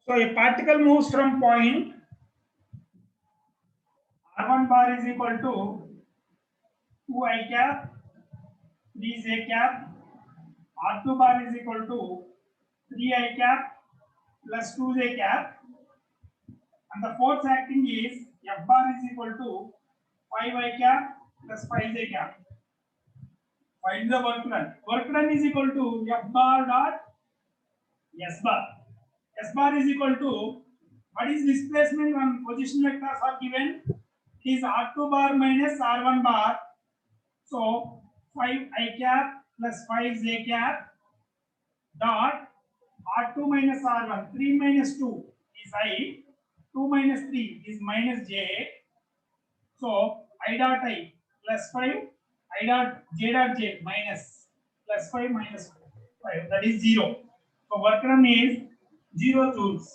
So a particle moves from point r1 bar is equal to 2 I cap 3 j cap, r2 bar is equal to 3 I cap plus 2 j cap, and the force acting is F bar is equal to 5 I cap plus 5 j cap. Find the work done. Work done is equal to F bar dot S bar. S bar is equal to, what is displacement when position vectors are given? It is R2 bar minus R1 bar. So 5 I cap plus 5 j cap dot R2 minus R1. 3 minus 2 is I. 2 minus 3 is minus j. So I dot I plus 5, I dot j minus plus 5 minus 5, that is 0. So work done is 0 joules.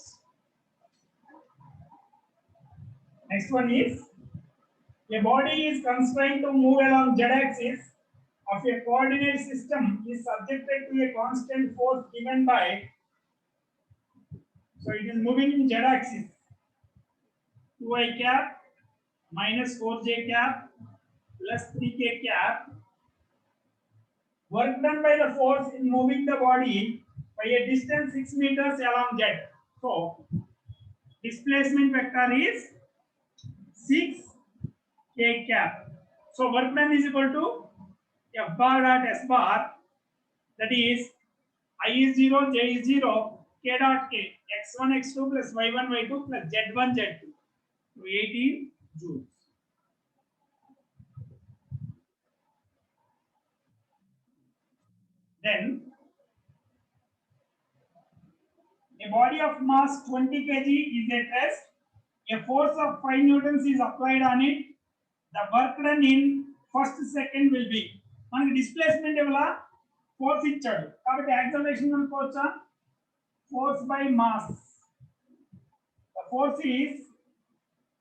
Next one is, a body is constrained to move along z-axis of a coordinate system is subjected to a constant force given by, so it is moving in z-axis, 2I cap minus 4j cap plus 3k cap. Work done by the force in moving the body by a distance 6 meters along z. So displacement vector is 6 k cap. So work done is equal to F bar dot S bar, that is I is 0, J is 0, K dot K, x1, x2 plus y1, y2 plus z1, z2. So 18 joules. Then a body of mass 20 kg is at rest. A force of 5 newtons is applied on it. The work done in first second will be, మనకి displacement ఎవలా force ఇచ్చాడు కాబట్టి acceleration అనుకోవచ్చా, force by mass. The force is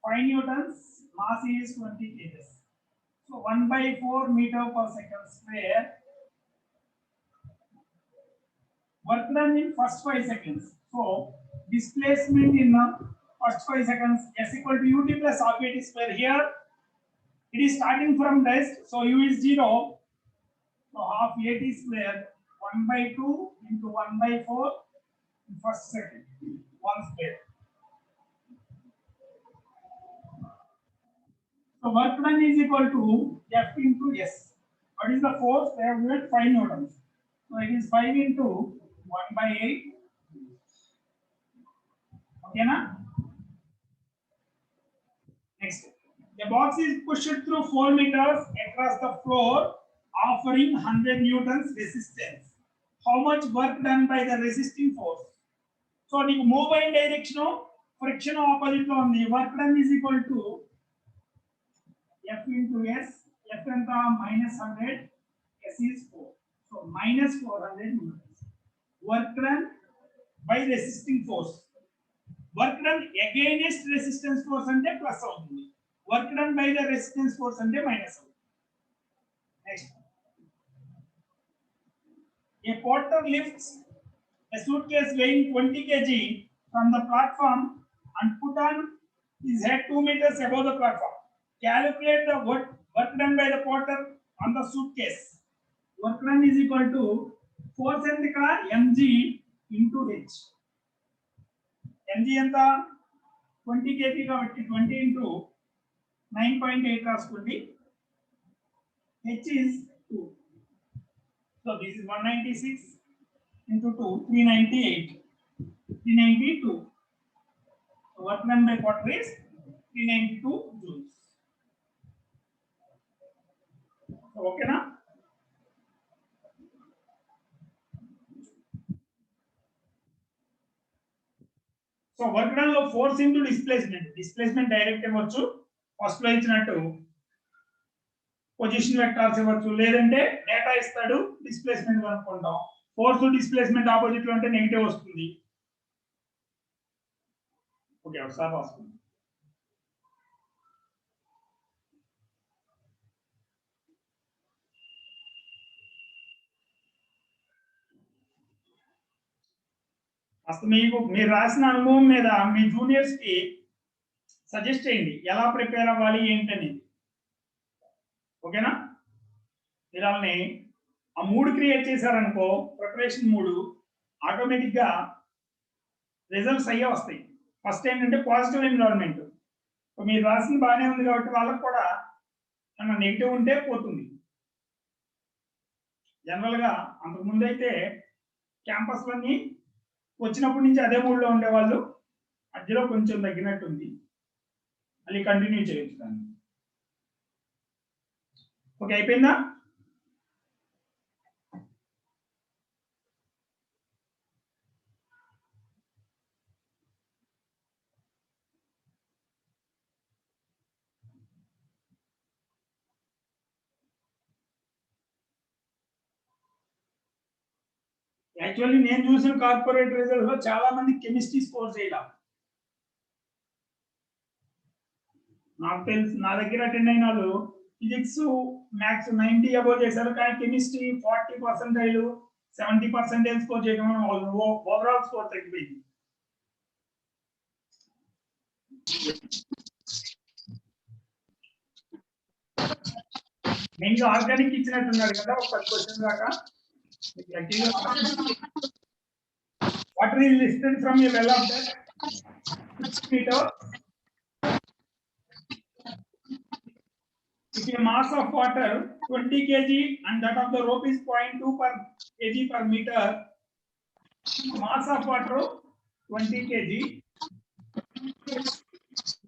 5 newtons, mass is 20 kgs. So 1/4 meter per second square. Work done in first 5 seconds. So displacement in the first 5 seconds s equal to ut plus half at square. Here it is starting from rest, so u is 0. So half at square 1/2 into 1/4 in first second, 1 square. So work done is equal to F into S. What is the force? They have given 5 newtons. So it is 5 into 1/8. Okay, na? Next, the box is pushed through 4 meters across the floor, offering 100 newtons resistance. How much work done by the resisting force? So the mobile direction, friction opposite on the work done is equal to F into S. F enta minus 100, S is 4. So minus 400 newtons. Work done by resisting force. Work done against resistance force ante plus avutundi. Work done by the resistance force ante minus avutundi. Next, a porter lifts a suitcase weighing 20 kg from the platform and put on his head 2 meters above the platform. Calculate the work done by the porter on the suitcase. Work done is equal to force and mg into h. mg enta 20 kg కాబట్టి 20 into 9.8 రాసుకోండి. h is 2. So this is 196 into 2, 398. 392. So work done by porter is 392 joules. Okay na? So work done లో force into displacement direct ఇవ్వచ్చు, first లో ఇచ్చినట్టు position vectors ఇవ్వచ్చు, లేదంటే data ఇస్తాడు displacement కనుక్కుంటాం. Force displacement opposite లో అంటే నెగిటివ్ వస్తుంది. ఓకే, ఒకసారి రాసుకోండి. అసలు మీరు రాసిన అనుభవం మీద మీ జూనియర్స్ కి సజెస్ట్ చేయండి ఎలా ప్రిపేర్ అవ్వాలి ఏంటనేది. ఓకేనా? మీరు వాళ్ళని ఆ మూడు క్రియేట్ చేశారనుకో, ప్రిపరేషన్ మూడు, ఆటోమేటిక్ గా రిజల్ట్స్ అయ్యే వస్తాయి. ఫస్ట్ ఏంటంటే పాజిటివ్ ఎన్విరాన్మెంట్. మీరు రాసింది బాగానే ఉంది కాబట్టి వాళ్ళకి కూడా ఏమన్నా నెగిటివ్ ఉంటే పోతుంది. జనరల్ గా అంతకుముందు అయితే క్యాంపస్లన్నీ వచ్చినప్పటి నుంచి అదే మూడ్లో ఉండేవాళ్ళు, మధ్యలో కొంచెం తగ్గినట్టుంది, మళ్ళీ కంటిన్యూ చేయొచ్చు దాన్ని. ఓకే, అయిపోయిందా? యాక్చువల్లీ నేను చూసిన కార్పొరేట్ రిజల్ట్ లో చాలా మంది కెమిస్ట్రీ స్కోర్ చేయాలి. నాకు తెలుసు, నా దగ్గర అటెండ్ అయిన వాళ్ళు ఫిజిక్స్ మ్యాథ్స్ 90 అబౌవ్ చేశారు, కానీ కెమిస్ట్రీ 40%, 70% స్కోర్ చేయడం వల్ల ఓవరాల్ స్కోర్ తగ్గిపోయింది. మెయిన్గా ఆర్గానిక్ ఇచ్చినట్టున్నాడు కదా ఒక 10 క్వశ్చన్ దాకా. Water is listed from a well of that 6 meter. If a mass of water 20 kg and that of the rope is 0.2 per kg per meter, mass of water 20 kg.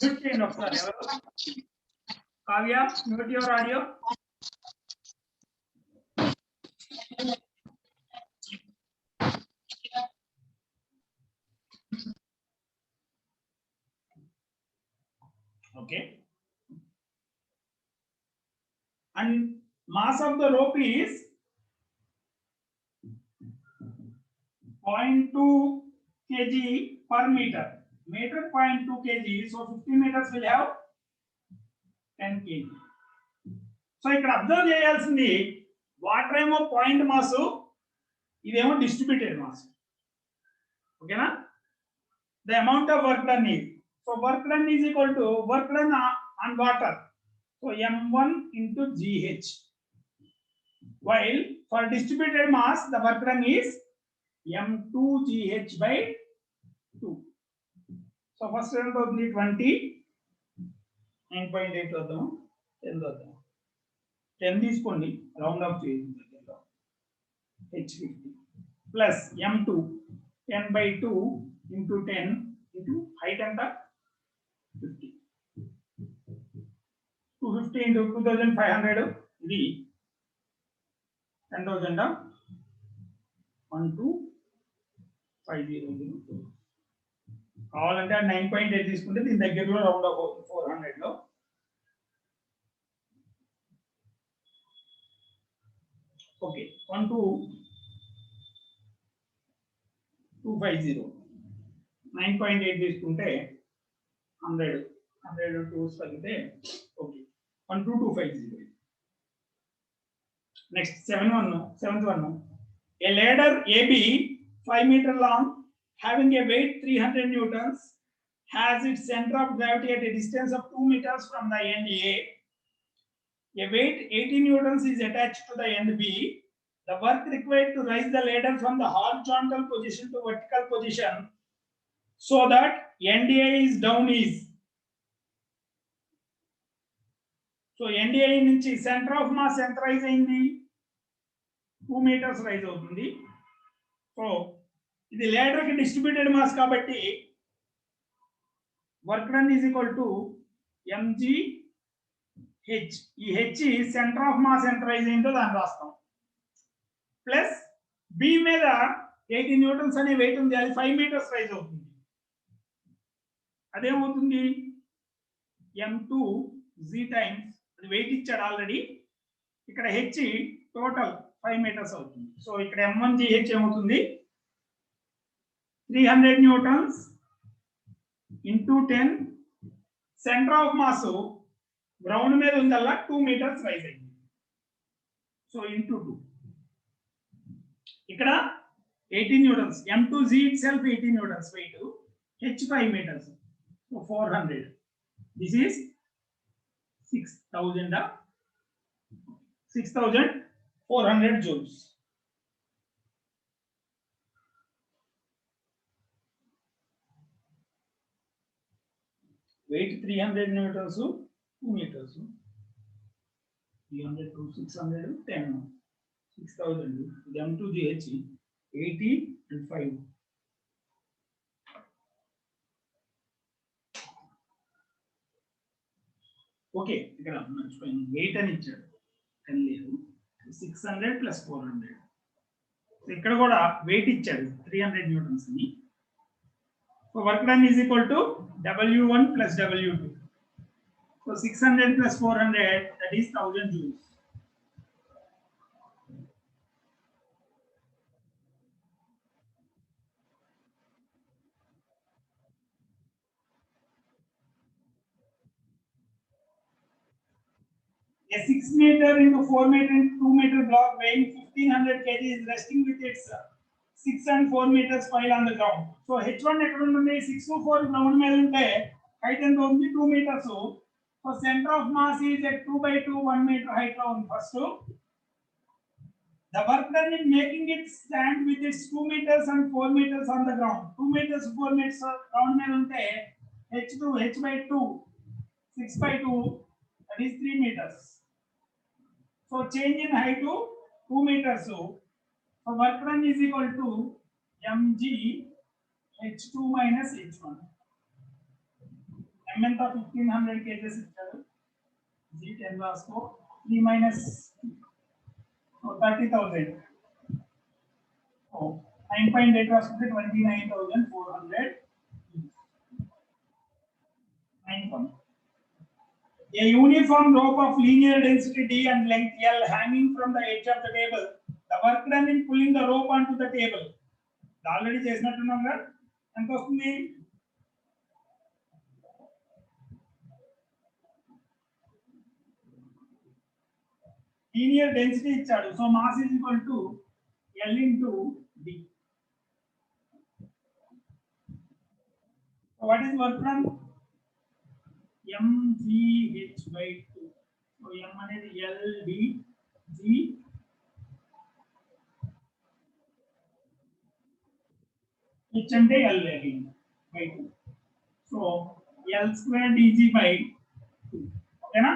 Good change of sir. Kavya, mute your audio. Okay. And mass of the rope is 0.2 kg per meter. Meter 0.2 kg, so 50 meters will have 10 kg. So ఇక్కడ observe చేయాల్సింది water ఏమో point mass, ఇదేమో distributed mass. ఓకేనా? The amount of work done is, so work done is equal to work done on water, so m1 into gh, while for distributed mass the work done is m2 gh by 2. So first round of 20, 9.8 వద్దాం, 10 వద్దాం, 10 తీసుకోండి, round of చేయండి, h50 plus m2 10 by 2 into 10 into height ఎంత 50, 250 into 2500, ఇది 10,000, 1250. కావాలంటే 9.8 తీసుకుంటే దీని దగ్గరలో రౌండ్ ఆఫ్ 400 లో. ఓకే, 12250, 9.8 తీసుకుంటే 100 2 తగ్గితే okay 12250. Next 7th one. A ladder AB 5 meter long having a weight 300 newtons has its center of gravity at a distance of 2 meters from the end A. A weight 80 newtons is attached to the end B. The work required to raise the ladder from the horizontal position to vertical position so that end A is down is. So end A నుంచి centre of mass ఎంత rise అయింది, 2 meters rise అవుతుంది. So ఇది లేడర్ కి distributed mass కాబట్టి work done is equal to mgh. ఈ H centre of mass ఎంత rise అయిందో దాన్ని రాస్తాం, ప్లస్ బి మీద 80 న్యూటన్స్ అనే వెయిట్ ఉంది, అది 5 meters రైజ్ అవుతుంది. అదేమవుతుంది m2g టైమ్స్, అది వెయిట్ ఇచ్చాడు ఆల్రెడీ, ఇక్కడ హెచ్ టోటల్ 5 meters అవుతుంది. సో ఇక్కడ m1gh ఏమవుతుంది 300 newtons into 10, centre of mass ground మీద ఉందల్లా 2 meters రైజ్ అయింది, సో ఇంటూ 2. ఇక్కడ 18 newtons. M2G itself 18 newtons weight. H 5 meters. So 400. This is 6,000. 6,400 joules. Weight 300 newtons, 2 meters. 300 to 600, 10. 6,000. M2GH 80 and 5. Okay, ఇక్కడ మర్చిపోయాను. 8 అని ఇచ్చాడు. 10 లేదు. 600 plus 400. ఇక్కడ కూడా వెయిట్ ఇచ్చాడు 300 న్యూటన్స్ అని. So work done is equal to W1 plus W2. So 600 plus 400, that is 1000 joules. A 6 meter into 4 meter into 2 meter block weighing 1500 kg is resting with its 6 and 4 meters pile on the ground. So H1 ఎక్కడ ఉంటుంది? 6 to 4 ground మీద ఉంటే height ఎంత ఉంది? 2 meters. So center of mass is at 2 by 2, 1 meter height లో ఉంది first. The work done in making it stand with its 2 meters and 4 meters on the ground. 2 meters 4 meters ground మీద ఉంటే H2 H by 2 6 by 2, that is 3 meters. So change in height to 2 meters. So work done is equal to mg h2 minus h1. M ఎంత 1500 kgs ఇచ్చాడు. g 10 రాసుకో. 3 minus 30,000. So 9.8 రాసుకుంటే 29,400. 9. A uniform rope of linear density D and length L hanging from the edge of the table. The work done in pulling the rope onto the table. Already చేసినట్టున్నాం కదా. ఎంత వస్తుంది? Linear density ఇచ్చాడు. So mass is equal to L into D. So what is work done? mgh by 2. So m అనేది L D G h అంటే L again by 2. So L square dg by 2. ఓకేనా?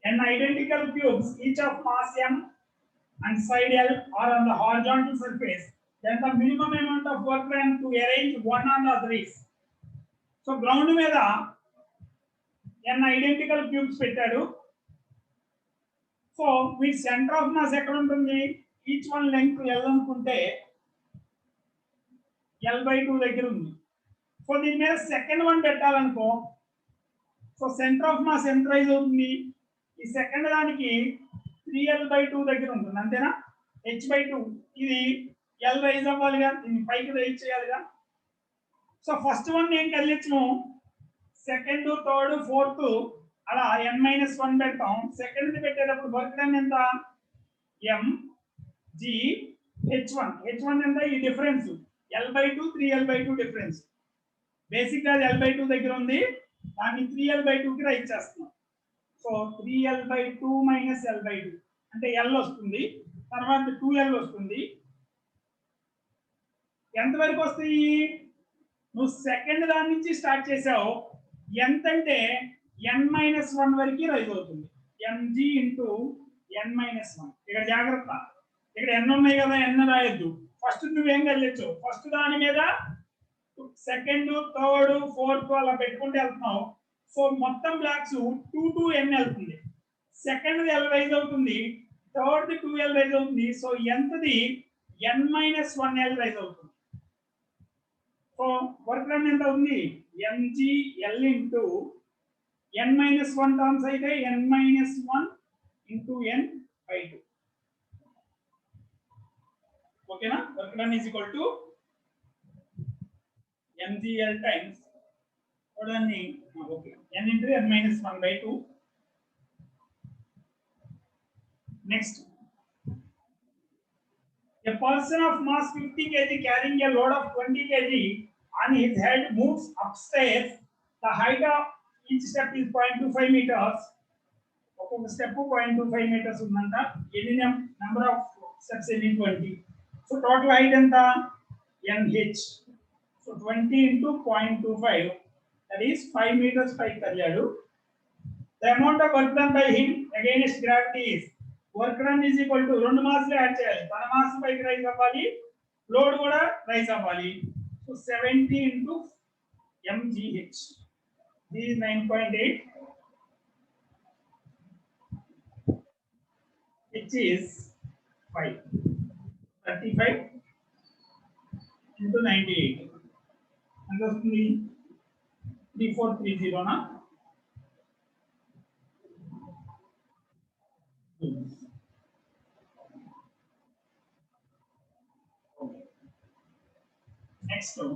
N identical cubes, each of mass m and side L, are on the horizontal surface. Then the minimum amount of work done to arrange one on the other is. So ground మీద n identical cubes పెట్టాడు. So వీటి centre of mass ఎక్కడ ఉంటుంది? Each one length L అనుకుంటే L/2 దగ్గర ఉంది. So దీని మీద సెకండ్ వన్ పెట్టాలనుకో, సో సెంటర్ ఆఫ్ మాస్ ఎంత రైజ్ అవుతుంది? ఈ సెకండ్ దానికి 3L/2 దగ్గర ఉంటుంది, అంతేనా? H/2 ఇది L రైజ్ అవ్వాలిగా, దీన్ని పైకి రైజ్ చేయాలిగా. సో ఫస్ట్ వన్ ఏం కదిలించము, సెకండ్ థర్డ్ ఫోర్త్ అలా n-1 పెడతాం. సెకండ్ పెట్టేటప్పుడు వర్క్ డన్ ఎంత? mgh1. h1 ఎంత? ఈ difference L/2 3L/2 difference. Basic గా L/2 దగ్గర ఉంది, దాన్ని 3L/2 కి రైజ్ చేస్తున్నాం. సో 3L/2 మైనస్ L/2 అంటే L వస్తుంది, తర్వాత 2L వస్తుంది. ఎంత వరకు వస్తాయి? నువ్వు సెకండ్ దాని నుంచి స్టార్ట్ చేసావు, ఎంత అంటే n-1 వరకు రైజ్ అవుతుంది. mg into n-1. ఇక్కడ జాగ్రత్త, ఇక్కడ ఎన్ని ఉన్నాయి కదా, ఎన్ని రాయొద్దు. ఫస్ట్ నువ్వేం కలియొచ్చు, ఫస్ట్ దాని మీద సెకండ్, థర్డ్, ఫోర్త్ అలా పెట్టుకుంటే వెళ్తున్నావు. సో మొత్తం బ్లాక్స్ 2 to n వెళ్తుంది. సెకండ్ ఎల్ రైజ్ అవుతుంది, థర్డ్ 2l రైజ్ అవుతుంది. సో ఎంతది n-1l రైజ్ అవుతుంది. సో వర్క్ డన్ ఎంత ఉంది, mgl ఇంటూ n-1 టర్మ్స్ అయితే n-1 ఇంటూ n బై 2. ఓకేనా? Work done is equal to mgl times చూడండి, okay, n into n-1 by 2. Next, a person of mass 50 kg carrying a load of 20 kg on his head moves upstairs. The height of each step is 0.25 meters. ఒక్కొక్క step 0.25 metres ఉందంట. ఎన్ని number of steps ఎన్ని, 20. So total height ఎంత, nh. So 20 into 0.25, that is 5 meters పైకి కదిలాడు. The amount of work done by him against gravity is, work done is equal to 2 మాస్లు add చేయాలి. తన మాస్ పైకి రైజ్ అవ్వాలి, లోడ్ కూడా రైజ్ అవ్వాలి. So 70 into mgh, this is 9.8, which is 5. 35 into 98 ఎంత వస్తుంది, 3430 నా. Next one,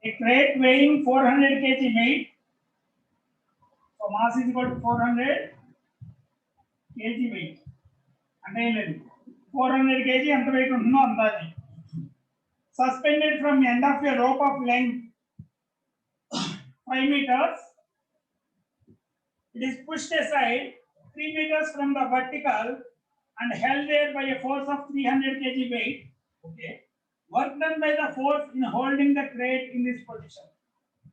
a crate weighing 400 kg weight, so mass is equal to 400 kg weight. అంటే లేదు, 400 kg ఎంత weight ఉంటుందో అందాది. Suspended from end of a rope of length 5 meters, it is pushed aside 3 meters from the vertical and held there by a force of 300 kg weight. Okay. Work done by the force in holding the crate in this position.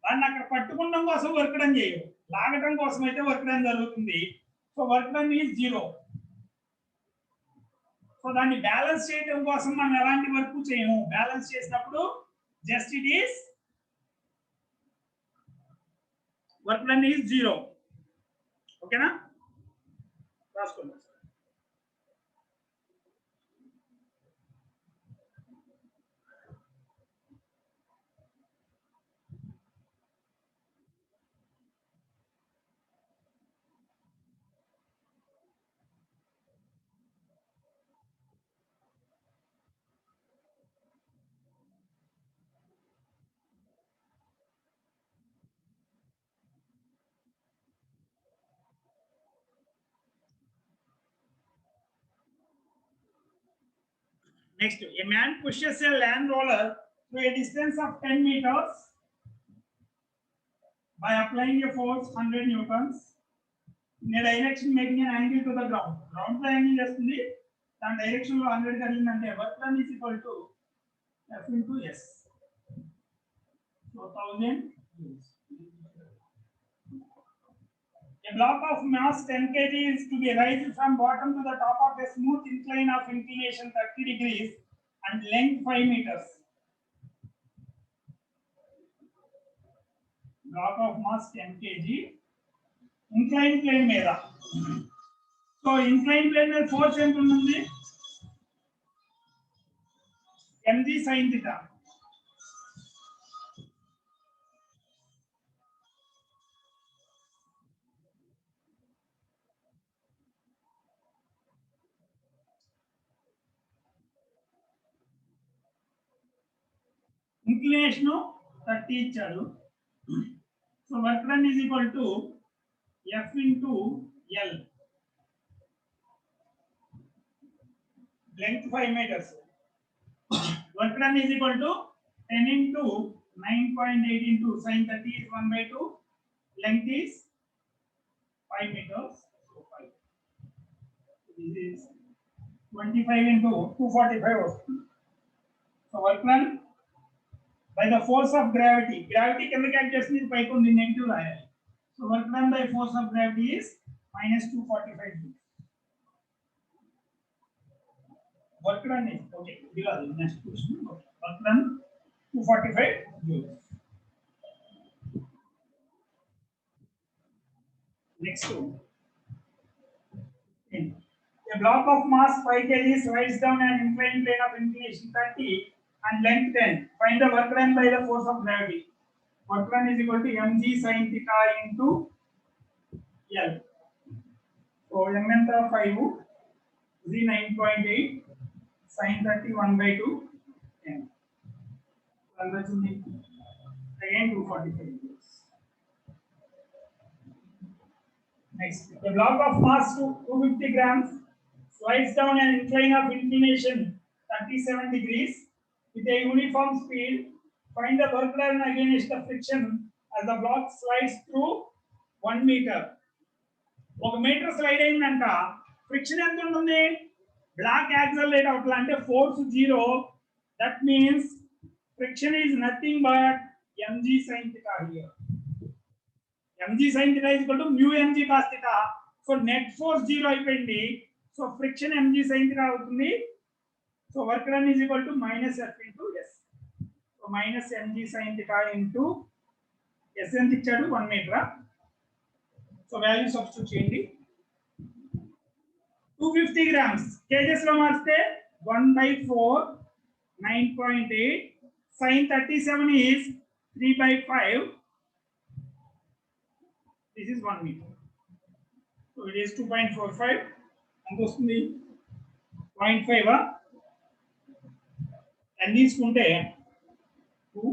దాన్ని అక్కడ పట్టుకోవడం కోసం work done చేయవు, లాగడం కోసం అయితే work done జరుగుతుంది. So work done is 0. So దాన్ని బ్యాలెన్స్ చేయడం కోసం మనం ఎలాంటి వర్క్ చేయము. బ్యాలెన్స్ చేసినప్పుడు just it is work done is 0. ఓకేనా? రాసుకోండి. Next, a man pushes a land roller to a distance of 10 meters by applying a force 100 newtons in a direction making an angle to the ground. Ground లో angle చేస్తుంది, దాని direction లో 100 కలిగిందంటే work done is equal to F into S. So 1000 joules. A block of mass 10 kg is to be raised from bottom to the top of a smooth incline of inclination 30 degrees and length 5 meters. Block of mass 10 kg, inclined plane మీద. So inclined plane మీద force ఎంత ఉంటుంది, mg sin theta. Inclination 30 ఇచ్చాడు. So work done is equal to F into L, length 5 meters. Work done is equal to 10 into 9.8 into sin 30 is 1/2. Length is 5 meters. So 5. This is 25 into 245. So work done by the force of gravity. Gravity can be calculated by negative line. So work done by force of gravity is minus 245 joules. Work done is okay. Because next question. Work done 245 joules. Next one. A block of mass 5 kg slides down an inclined plane of inclination 30 and length 10. Find the work done by the force of gravity. Work done is equal to mg sin theta into L. So m length of 5, z 9.8, sin 30 1 by 2, m. Again 245. Next, a block of mass 250 grams slides down an incline of inclination 37 degrees with a uniform speed. Find the work done against the friction as the block slides through 1 meter. 1 meter slide అయిందంట friction ఎంత ఉంటుంది black accelerate అవుతుందంటే force 0 that means friction is nothing but mg sin theta here. mg sin theta is equal to mu mg cos theta. So net force 0 అయిపోయింది. So friction mg sin theta అవుతుంది. So work done is equal to minus f into s. So minus mg sin theta into s ఎంత ఇచ్చాడు 1 metre. So value substitute చేయండి. 250 grams kgs లో మార్చితే 1/4 9.8 sin 37 is 3/5. This is 1 meter. So it is 2.45. ఎంత వస్తుంది 0.5 and తీసుకుంటే 2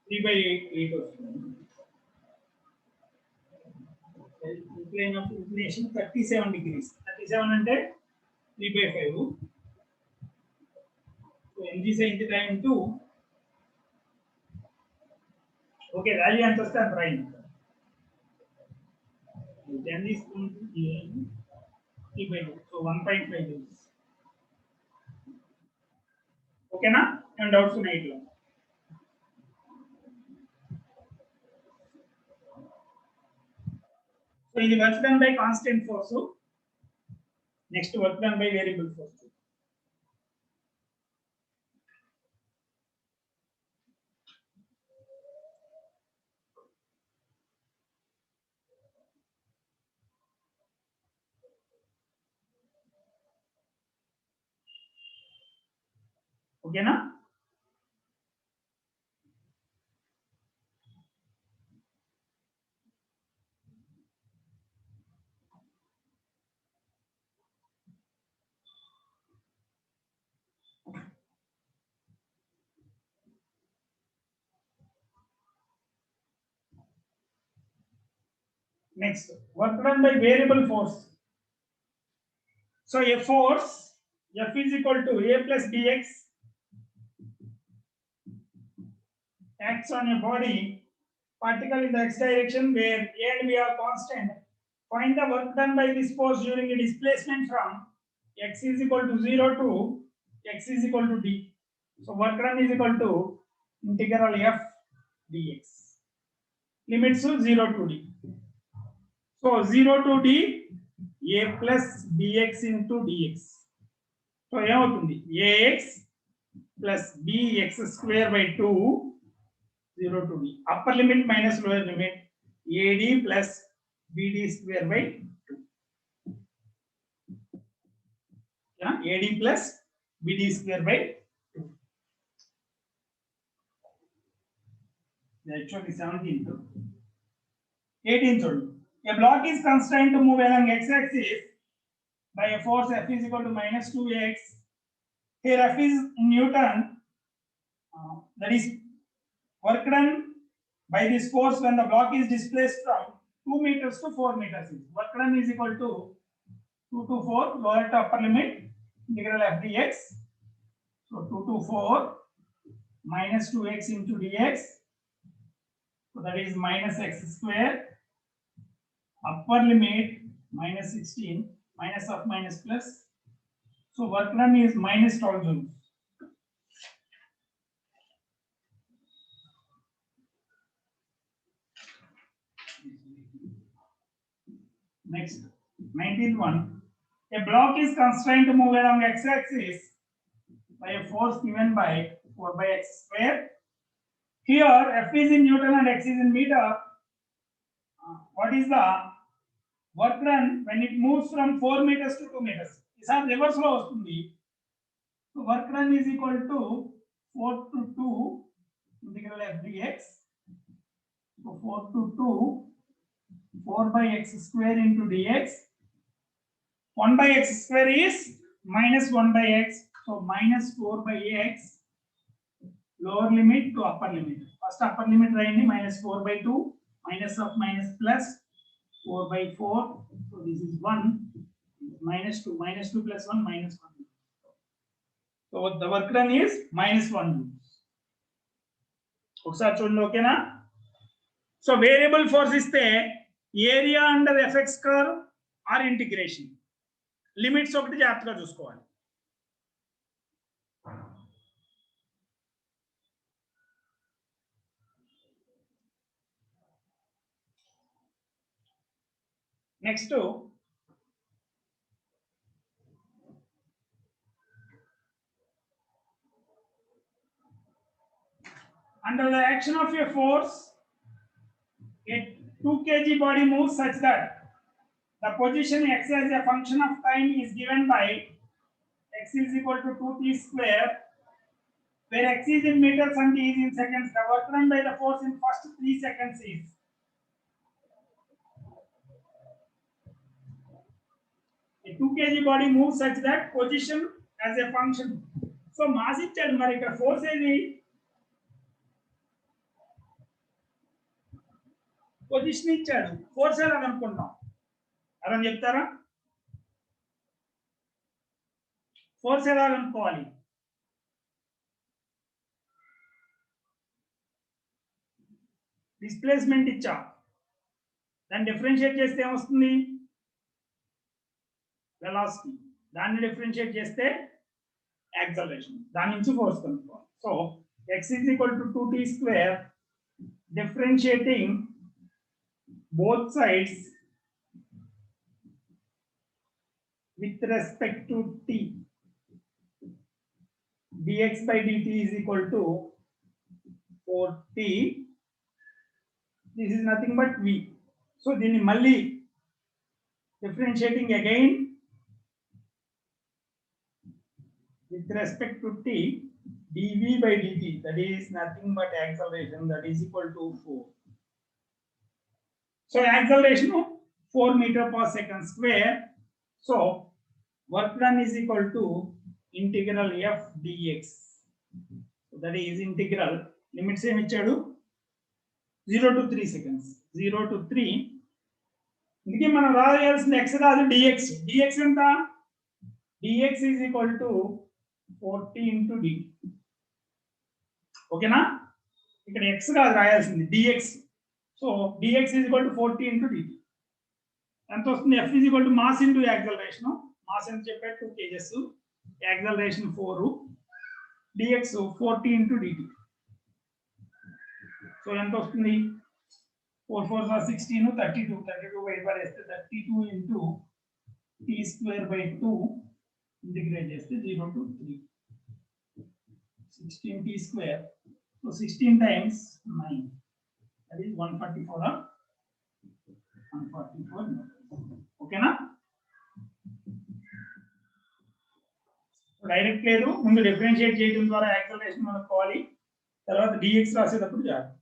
3/8 వస్తుంది. Plane of inclination 37 degrees. 37 అంటే 3/5. So mg sin theta into okay value ఎంత వస్తే అంత రాయండి. Then this 3/2. So 1.5 degrees. Okay na? And doubts ఉన్నాయి ఇట్లా. So ఇది work done by constant force. Next work done by variable force. Okay na? Next, work done by variable force. So a force F is equal to A plus dx acts on a body particle in the x direction where A and B are constant. Find the work done by this force during the displacement from x is equal to 0 to x is equal to d. So work done is equal to integral f dx. Limits to 0 to d. So 0 to d a plus bx into dx. So ఏమవుతుంది ax plus bx square by 2 0 to d. Upper limit minus lower limit ad plus bd square by 2. Yeah, ad plus bd square by 2. Actually 17th. 18th. A block is constrained to move along x-axis by a force F is equal to minus 2x. Here F is in Newton. That is work done by this force when the block is displaced from 2 meters to 4 meters. Work done is equal to 2 to 4 lower to upper limit integral f dx. So 2 to 4 minus 2x into dx. So that is minus x square. Upper limit minus 16 minus of minus plus. So work done is minus 12 joules. Next, 19th one. A block is constrained to move along x-axis by a force given by 4 by x square. Here, F is in Newton and x is in meter. What is the work done when it moves from 4 meters to 2 meters? Is that reverse law? So work done is equal to 4 to 2 integral f dx. So 4 to 2, 4 by x square into dx. 1 by x square is minus 1 by x. So minus 4 by x. Lower limit to upper limit. First upper limit right, minus 4 by 2. Minus of minus plus 4 by 4. So this is 1. Minus 2. Minus 2 plus 1 minus 1. So the work done is minus 1 joules. ఒకసారి చూడండి ఓకేనా. So variable force ఇస్తే area under effects curve or integration limits ఒకటి జాగ్రత్తగా చూసుకోవాలి. Next under the action of a force, a 2 kg body moves such that the position x as a function of time is given by x is equal to 2t square, where x is in meters and t is in seconds. The work done by the force in first 3 seconds is a 2 kg body moves such that position as a function. So mass ichadu mari ikkada force edi position ఇచ్చాడు, force ఎలా అనుకుంటాం అలా చెప్తారా? Force ఎలా అనుకోవాలి? Displacement ఇచ్చా, దాన్ని differentiate చేస్తే ఏమొస్తుంది? వెలాసిటీ. దాన్ని డిఫరెన్షియేట్ చేస్తే యాక్సలరేషన్. దాని నుంచి ఫోర్స్ కనుక్కోవాలి. So x is equal to 2t square, differentiating both sides with respect to t, dx by dt is equal to 4t. This is nothing but v. So దీన్ని మళ్ళీ differentiating again with respect to t, dv by dt, that is nothing but acceleration, that is equal to 4. So acceleration 4 meter per second square. So work done is equal to integral f dx. So that is integral limits em ichadu 0 to 3 seconds. 0 to 3. ఇందుకే మనం రాయాల్సిన x రాదు dx. dx ఎంత? dx is equal to 40 into dt. ఓకేనా? ఇక్కడ x రాదు రాయాల్సింది dx. So dx is equal to 40 into dt. ఎంత వస్తుంది? f is equal to mass into acceleration. Mass ఎంత చెప్పారు? 2 kgs. Acceleration 4. dx 40 into dt. So ఎంత వస్తుంది? 4 4 are 16, 32. 32 by 8 చేస్తే 32 into t square by 2 integrate చేస్తే 0 to 3. 16 t square. So 16 times 9. That is 144 or 144. Okay na? Direct లేదు, ముందు differentiate చేయడం ద్వారా యాక్సలరేషన్ కనుక్కోవాలి, తర్వాత dx రాసేటప్పుడు జాగ్రత్త.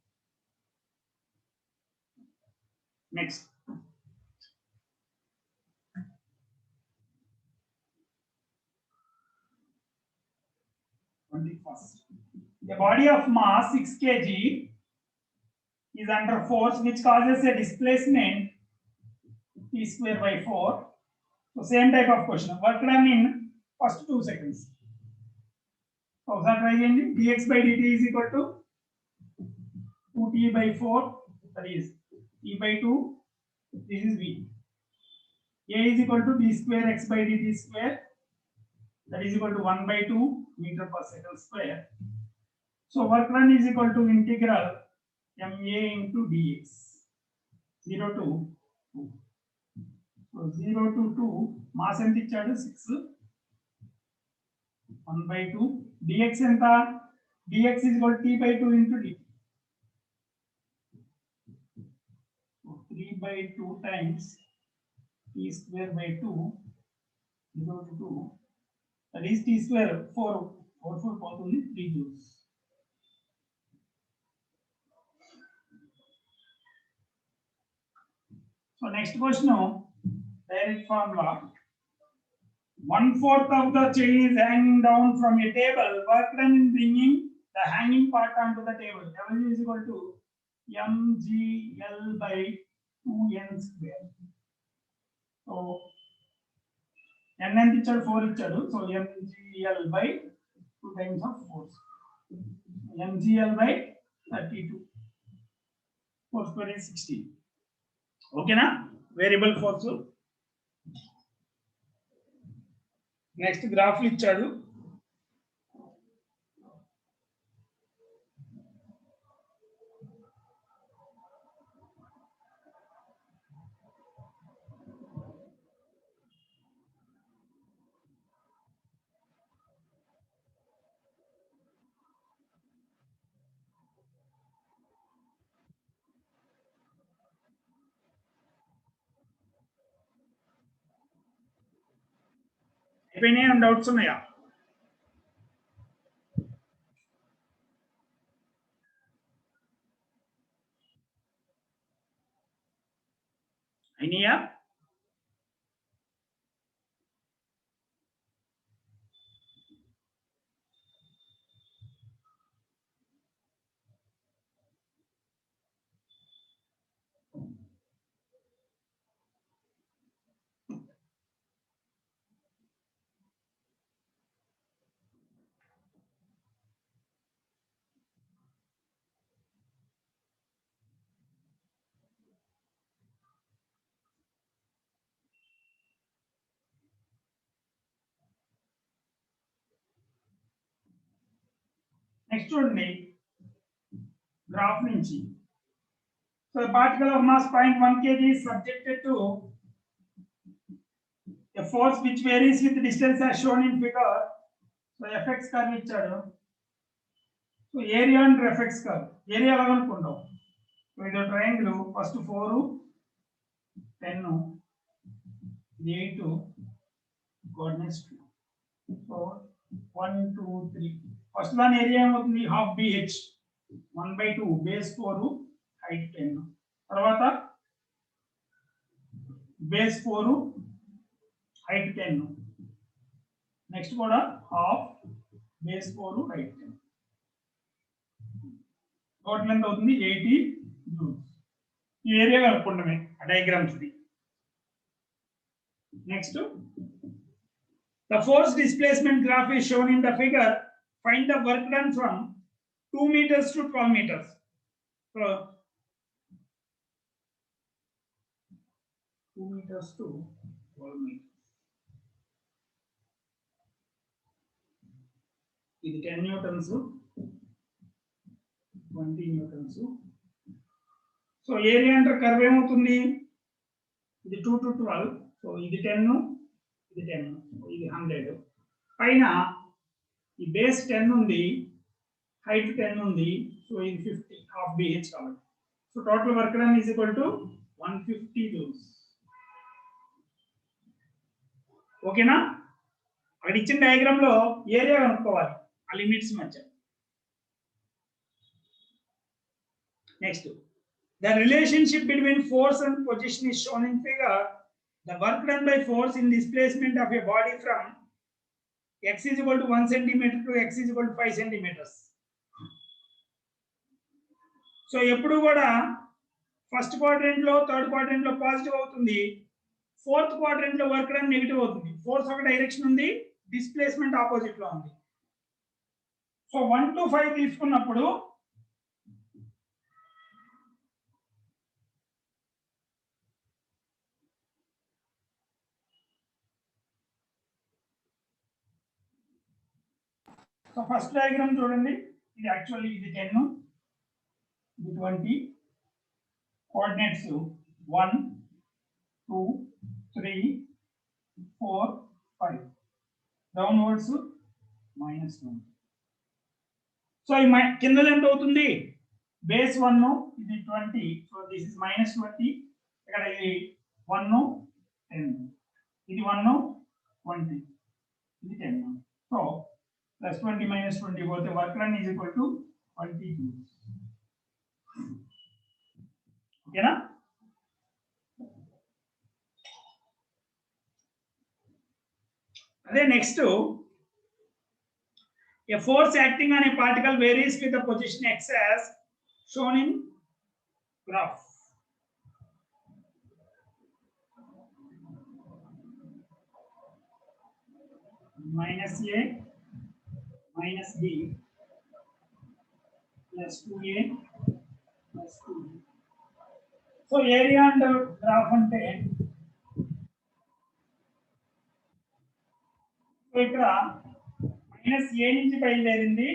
Next a body of mass 6 kg is under force which causes a displacement t square by 4. So same type of question. Work done in first 2 seconds. So that try changing dx by dt is equal to 2t by 4, that is t by 2. This is v. A is equal to d square x by dt square, that is equal to 1 by 2 meter per second square. So work done is equal to integral ma into dx. 0 to 2. So 0 to 2 mass ఎంత ఇచ్చాడు 6 1/2 dx ఎంత dx is equal to t by 2 into dt. So 3/2 times t square by 2 0 to 2 that is t square 4 పోతుంది 3 joules. So next question, direct formula. 1/4 of the chain is hanging down from a table. Work done in bringing the hanging part onto the table. W is equal to mgl by 2n square. So n ఎంత ఇచ్చాడు 4 ఇచ్చాడు. So mgl by 2 times of force. mgl by 32. 4 square is 16. ఓకేనా variable force. Next graph ఇచ్చాడు. అయిపోయినాయి doubts ఉన్నాయా? అయినాయా? Next చూడండి graph నుంచి. So particle of mass 0.1 kg is subjected to a force which varies with distance as shown in figure. So fx curve ఇచ్చాడు. So area and fx curve area ఎలా అనుకుంటాం. So ఇది triangle first 4 10 8 coordinates. So 1 2 3 first దాని area ఏమవుతుంది half bh 1/2 base 4 height 10. తర్వాత base 4 height 10. Next కూడా half base 4 height 10. Total ఎంత అవుతుంది 80 joules. ఈ ఏరియా కనుక్కుంటామే ఆ diagrams the. Next the force displacement graph is shown in the figure. Find the work done from 2 meters to 12 meters. So 2 meters to 12 meters. ఇది 10 newtons 20 newtons. So area అంటర్ curve ఏమవుతుంది ఇది 2 to 12. So ఇది 10 ఇది 10 ఇది 100. పైన ఈ base 10 ఉంది హైట్ 10 ఉంది. సో ఇది 50 హాఫ్ bh కాబట్టి. So total work done is equal to 150 joules. ఓకేనా? అక్కడ ఇచ్చిన డయాగ్రామ్ లో ఏరియా కనుక్కోవాలి ఆ లిమిట్స్ మధ్య. Next the relationship between force and position is shown in figure. The work done by force in displacement of a body from x is equal to 1 centimeter to x is equal to 5 centimeters. So ఎప్పుడు కూడా first quadrant లో third quadrant లో positive అవుతుంది. Fourth quadrant లో work done negative అవుతుంది. Force ఒక direction ఉంది, displacement opposite లో ఉంది. సో 1 to 5 తీసుకున్నప్పుడు సో ఫస్ట్ డయాగ్రామ్ చూడండి. ఇది యాక్చువల్లీ ఇది 10 ఇది 20 కోఆర్డినేట్స్ 1 2 3, 4, 5. Downwards -1. సో ఈ కిందది ఎంత అవుతుంది? బేస్ 1 ఇది 20, సో దిస్ ఇస్ -20. ఇక్కడ ఇది 1 10, ఇది 1 20, ఇది 10. సో +20 -20 పోతే work done is equal to 20 joules. ఓకేనా? అదే next, a force acting on a particle varies with the position x as shown in graph. -a -b +2a +2b. So area and graph అంటే ఇక్కడ -a నుంచి బయలుదేరింది,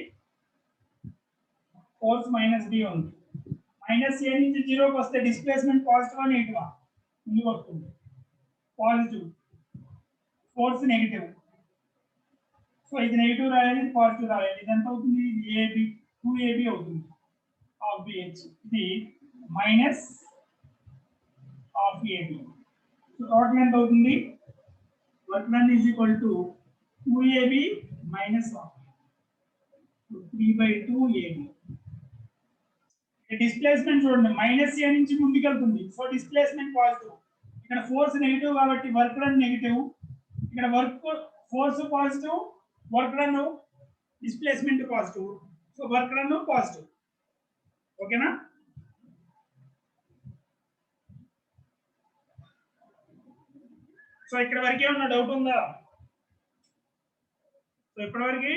force -b ఉంది. -a నుంచి 0కి వస్తే డిస్ప్లేస్మెంట్ పాజిటివ్ ఆ నెగిటివ్ ఆ? ముందుకు వస్తుంది పాజిటివ్, ఫోర్స్ నెగిటివ్. సో ఇది నెగిటివ్ రాయాలి, పాజిటివ్ రాయాలి. ఇది ఎంత అవుతుంది? ఇది ab 2ab అవుతుంది, హాఫ్ bh. ఇది minus half ab. So total ఎంత అవుతుంది? Work done is equal to 2ab minus 1, so 3/2ab. Displacement చూడండి, -a నుంచి ముందుకు వెళ్తుంది, సో డిస్ప్లేస్మెంట్ పాజిటివ్. ఇక్కడ ఫోర్స్ నెగిటివ్ కాబట్టి వర్క్ డన్ నెగిటివ్. ఇక్కడ force positive, work done displacement positive, so work done positive. ఓకేనా? సో ఇక్కడ వరకు ఏమన్నా డౌట్ ఉందా? సో ఇప్పటివరకు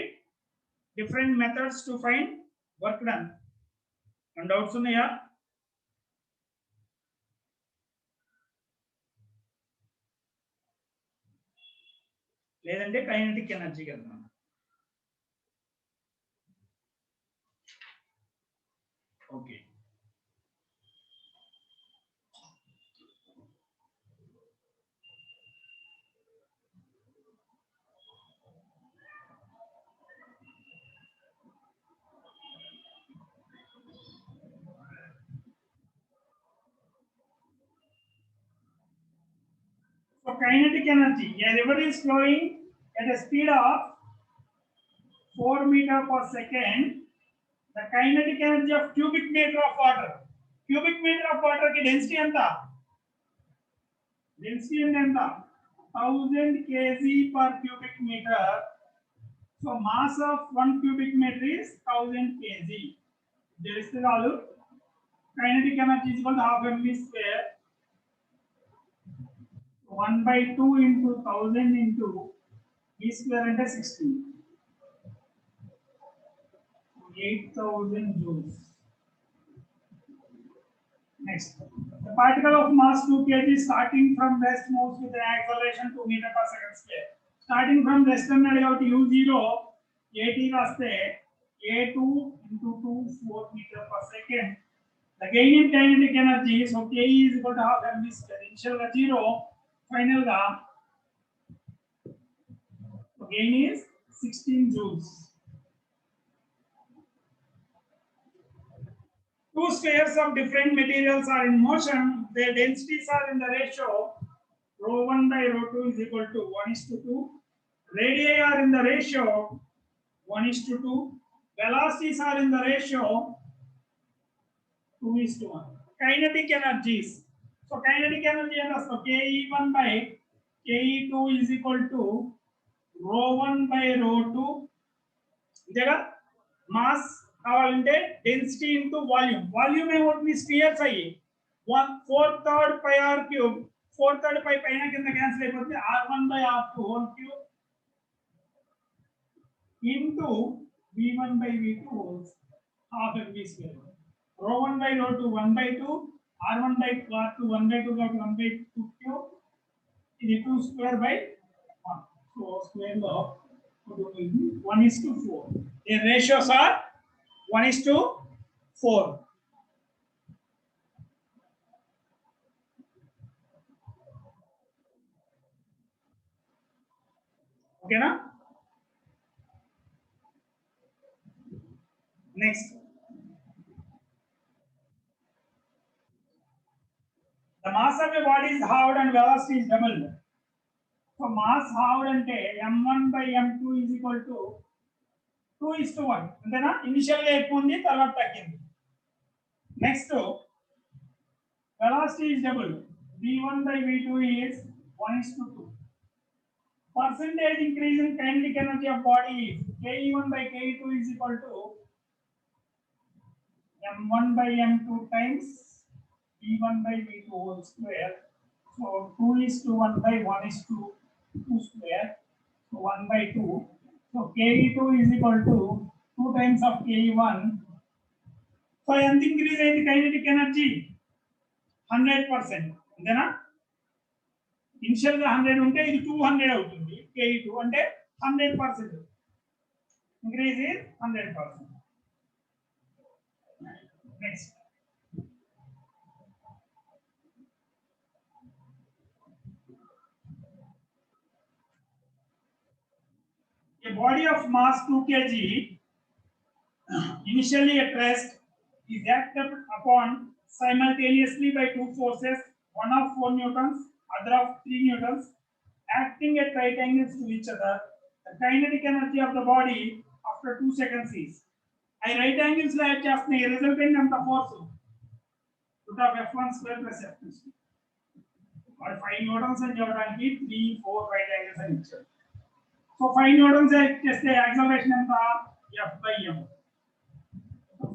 different methods to find work done. And doubts ఉన్నాయా? లేదంటే కైనెటిక్ ఎనర్జీకి వెళ్దాం. Okay, so kinetic energy, a river is flowing at a speed of 4 meters per second. The kinetic energy of cubic meter of water. Cubic meter of water ki density anta? Density anta? 1000 kg per cubic meter. So mass of 1 cubic meter is 1000 kg. There is the value. Kinetic energy is equal to half mv square. 1/2 into 1000 into v square ante 16. 8000 joules. Next, the particle of mass 2 kg starting from rest moves with an acceleration 2 meter per second square. Starting from rest annadu kabatti u0 at raste a2 into 2 4 meter per second. The gain in kinetic energy, so k is equal to half mv square. Initial ga 0, final ga gain is 16 joules. Two spheres of different materials are in motion. Their densities are in the ratio ρ1 by ρ2 is equal to 1:2. Radii are in the ratio 1:2. Velocities are in the ratio 2:1. Kinetic energies. So kinetic energy and so ke1 by ke2 is equal to ρ1 by ρ2. ఇదేగా mass కావాలంటే density into volume. Volume ఏమవుతుంది? Spheres అయ్యి 1/4 పై R cube, 4/3 పై పైన కింద cancel అయిపోతుంది, r1 by r2 whole cube into v1 by v2 హోల్స్ half mv square. ρ1 by ρ2 1/2, r1 by r2 1/2 కాబట్టి 1/2 cube, ఇది 2 స్క్వేర్ బై 1. సో స్క్వేర్ లో 1:4. The ratios are 1:4. Okay na? Next, the mass of a body is halved and velocity is doubled. So mass halved ante m1 by m2 is equal to 2:1. అంతేనా? Initial గా ఎక్కువ ఉంది, తర్వాత తగ్గింది. Next, velocity is doubled. v1 by v2 is 1:2. Percentage increase in kinetic energy of body is ke1 by ke2 is equal to m1 by m2 times v1 by v2 whole square. So 2:1 by 1:2 square. So 1 by 2. So ke2 is equal to 2 times of ke1. So ఎంత increase అయింది kinetic energy? 100%. అంతేనా? Initial గా 100 ఉంటే ఇది 200 అవుతుంది. ke2 అంటే 100%. Increase is 100%. Next, a body of mass 2 kg initially at rest is acted upon simultaneously by two forces, one of 4 newtons, other of 3 newtons, acting at right angles to each other. The kinetic energy of the body after 2 seconds is I right angles లో add చేస్తున్నాయి, resultant ఎంత force root of f1 square plus f2 square. और 5 Newton's అని చెప్పడానికి 3 4 right angles అని ఇచ్చారు. So 5 Newton's చేస్తే acceleration ఎంత? f by m.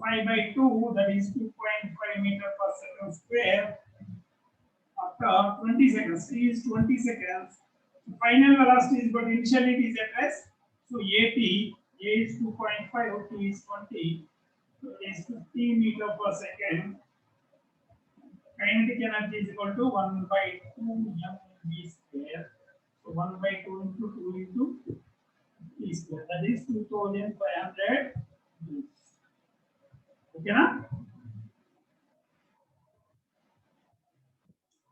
5 by 2, that is 2.5 meter per second square. After 20 seconds, t is 20 seconds. Final velocity is, but initially it is at rest. So at, a is 2.5, t is 20, so it is 50 meter per second. Kinetic energy is equal to 1 by 2 mv square. So 1 by 2 into 2 into t square. That is 2500 joules. Okay na?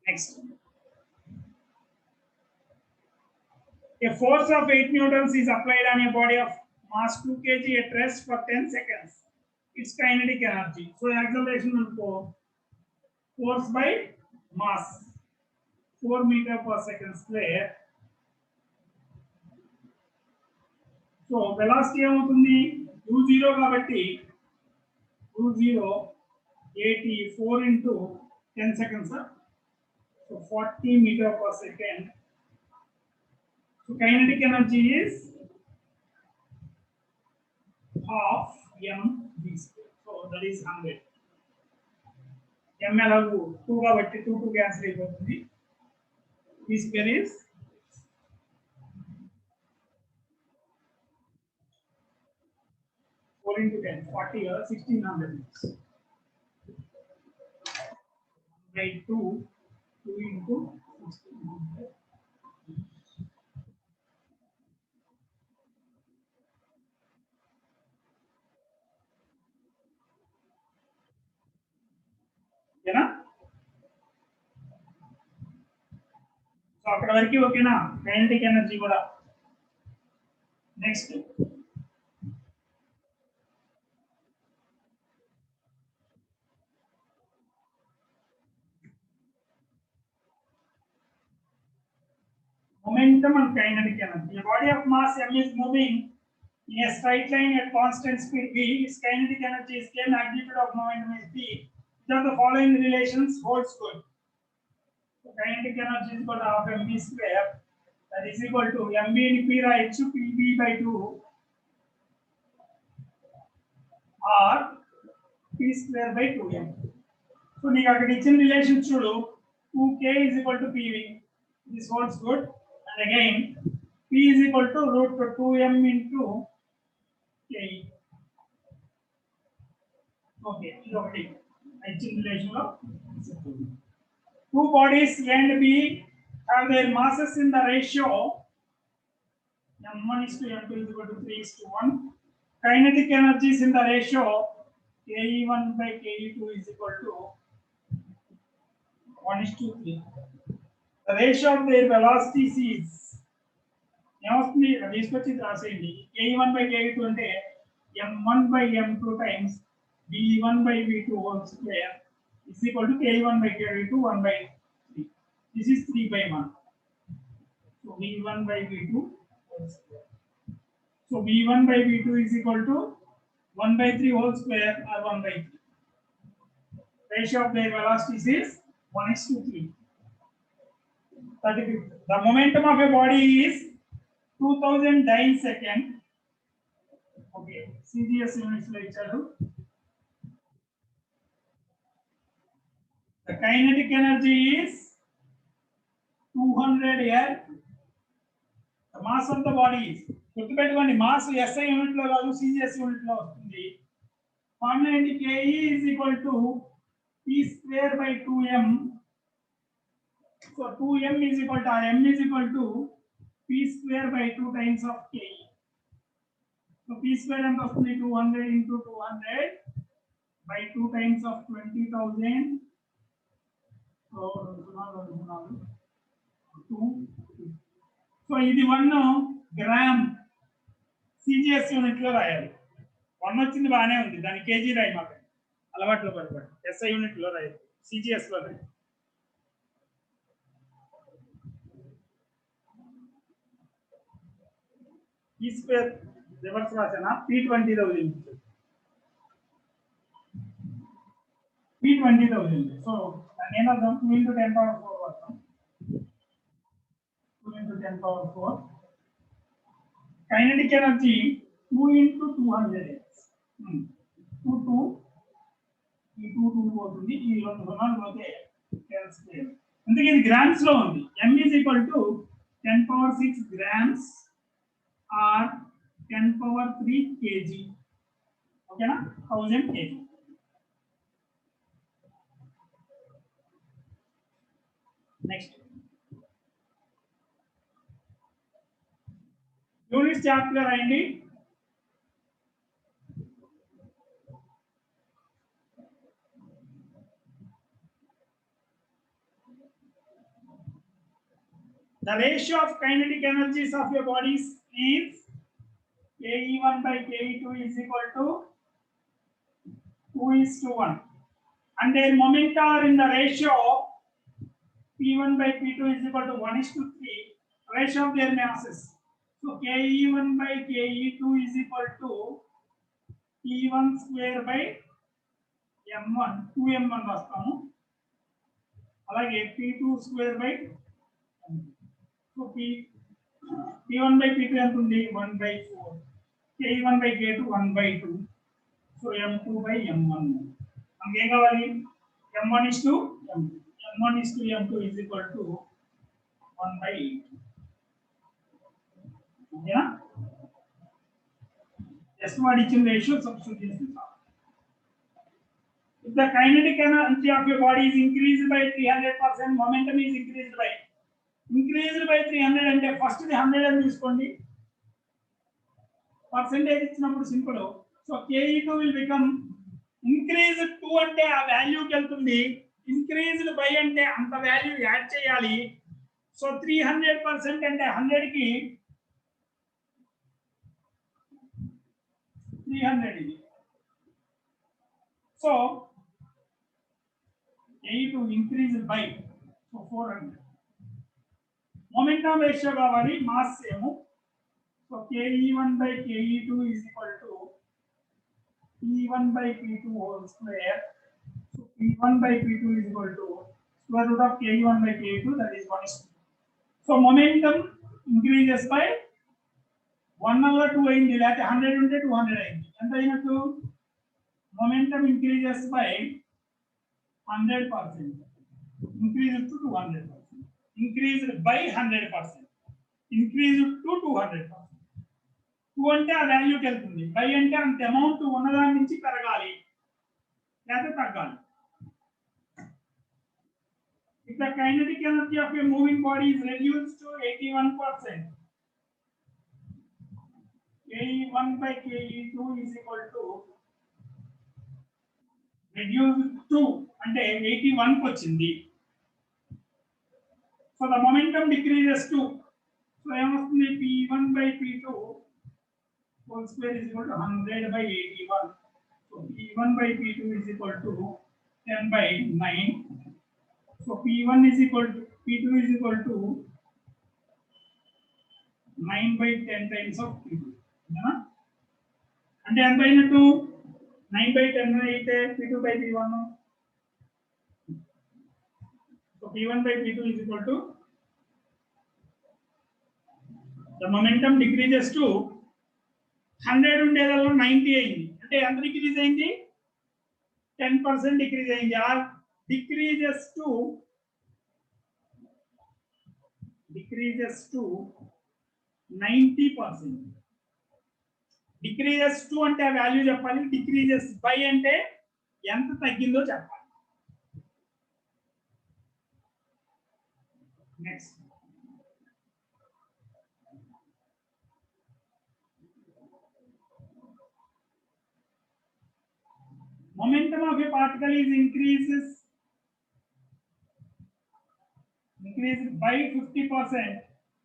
Next, a force of 8 newtons is applied on a body of mass 2 kg at rest for 10 seconds. Its kinetic energy. So acceleration will go force by mass 4 meter per second square. So velocity ఏమవుతుంది? u0 కాబట్టి u0 at 4 into 10 seconds. So 40 meter per second. So kinetic energy is half mv square. So that is 100. m ఎలాగూ 2 కాబట్టి 2 2 cancel అయిపోతుంది. v square is 4 into 10, 40 or 1600 meters. By 2 into 1600. ఓకేనా? So అక్కడ వరకు ఓకేనా? Kinetic energy కూడా. Next, momentum and kinetic energy. A body of mass m is moving in a straight line at constant speed v. Its kinetic energy is k, magnitude of momentum is b. Which of the following relations holds good? So kinetic energy is equal to half mv square. That is equal to mv in p రాయొచ్చు, pb by 2 or p square by 2m. So నీకు అక్కడ ఇచ్చిన relation చూడు, 2k is equal to pv. This holds good. And again, p is equal to root 2m into k. Okay, ఇది ఒకటి ఇచ్చిన relation లో. Two bodies A and B have their masses in the ratio m1 is to m2 is equal to 3 is to 1. Kinetic energies in the ratio ke1 by ke2 is equal to 1 is to 3. The ratio of their velocities is ఏమొస్తుంది తీసుకొచ్చి రాసేయండి. ke1 by ke2 అంటే m1 by m2 times v1 by v2 whole square is equal to ke1 by ke2 1 by 3. This is 3 by 1. So v1 by v2 whole square. So v1 by v2 is equal to 1 by 3 whole square or 1 by 3. Ratio of their velocities is 1:3. 35. The momentum of a body is 2000 dyne-second. Okay, CGS units lo icharu. The kinetic energy is 200 L. The mass of the body is గుర్తుపెట్టుకోండి mass SI unit లో కాదు CGS unit లో వస్తుంది. Formula ఏంటి Ke is equal to P square by 2m. So 2m is equal to m is equal to P square by 2 times of Ke. So P square ఎంత వస్తుంది 200 into 200 by 2 times of 20,000. So 2. So ఇది 1 gram CGS unit లో రాయాలి. 1 వచ్చింది బాగానే ఉంది, దాని KG రాయి మాకు అలవాట్లో పడిపోయి SI యూనిట్ లో రాయాలి, CGS లో రాయాలి. P square రివర్స్ రాసానా P20,000 P20,000. సో నేను అర్థం 2 into 10 power 4 వస్తాం. 2 into 10 power 4. Kinetic energy 2 into 200. 2 ఈ 2 పోతుంది, ఈ 2 సున్నాలు పోతే స్క్వేర్. అందుకే ఇది గ్రామ్స్ లో ఉంది. m is equal to 10 power 6 grams or 10 power 3 kg. ఓకేనా, 1000 kg. నెక్స్ట్ యూనిట్స్ చాప్టర్ రాయండి. The ratio of kinetic energies of your bodies is Ke1 by Ke2 is equal to 2:1, and their momenta are in the ratio P1 by P2 is equal to 1:3, ratio of their masses. So Ke1 by Ke2 is equal to P1 square by m1, 2m1 రాస్తాము. అలాగే P2 square by so P1 by P2 ఎంత ఉంది 1/4, Ke1 by Ke2 1/2. So m2 by m1. మనకి ఏం కావాలి m1 is to m2. m1 is to m2 is equal to 1/8. ఓకేనా, just వాడి ఇచ్చిన రేషియో సబ్స్టిట్యూట్ చేస్తాం. If the kinetic energy of your body is increased by 300%, momentum is increased by 300 అంటే first the 100 అని తీసుకోండి. పర్సెంటేజ్ ఇచ్చినప్పుడు simple. So Ke2 will become increased 2 అంటే ఆ వాల్యూకి వెళ్తుంది, increased by అంటే అంత వాల్యూ యాడ్ చేయాలి. సో 300% అంటే 100 కి 300 ఇది. So Ke2 increased by so 400. Momentum ratio కావాలి, mass same. So Ke1 by Ke2 is equal to P1 by P2 whole square. So P1 by P2 is equal to square root of Ke1 by Ke2, that is 1:2. So momentum increases by 1 over 2 అయింది, లేకపోతే 100 ఉంటే 200 అయింది. ఎంత అయినట్టు momentum increases by 100%, increases to 200%, increased by 100%, increased to 200%. 2 అంటే ఆ వాల్యూకి వెళ్తుంది, by అంటే అంత అమౌంట్ ఉన్నదాని నుంచి పెరగాలి లేదా తగ్గాలి. If the kinetic energy of a moving body is reduced to 81%, Ke1 by Ke2 is equal to reduced to అంటే 81 కి వచ్చింది. So the momentum decreases to so ఏమొస్తుంది P1 by P2 whole square is equal to 100 by 81. So P1 by P2 is equal to 10 by 9. So P1 is equal to P2 is equal to 9 by 10 times of P2. Yeah? And then by 9 by 10 అయితే P2 by P1. So P1 by P2 is equal to the momentum decreases to 100 ఉండేదల్లో 90 అయింది అంటే ఎంత decrease అయింది 10% decrease అయింది are decreases to 90%. decreases to అంటే ఆ value చెప్పాలి decreases by అంటే ఎంత తగ్గిందో చెప్పాలి next momentum of a particle is increased by 50%.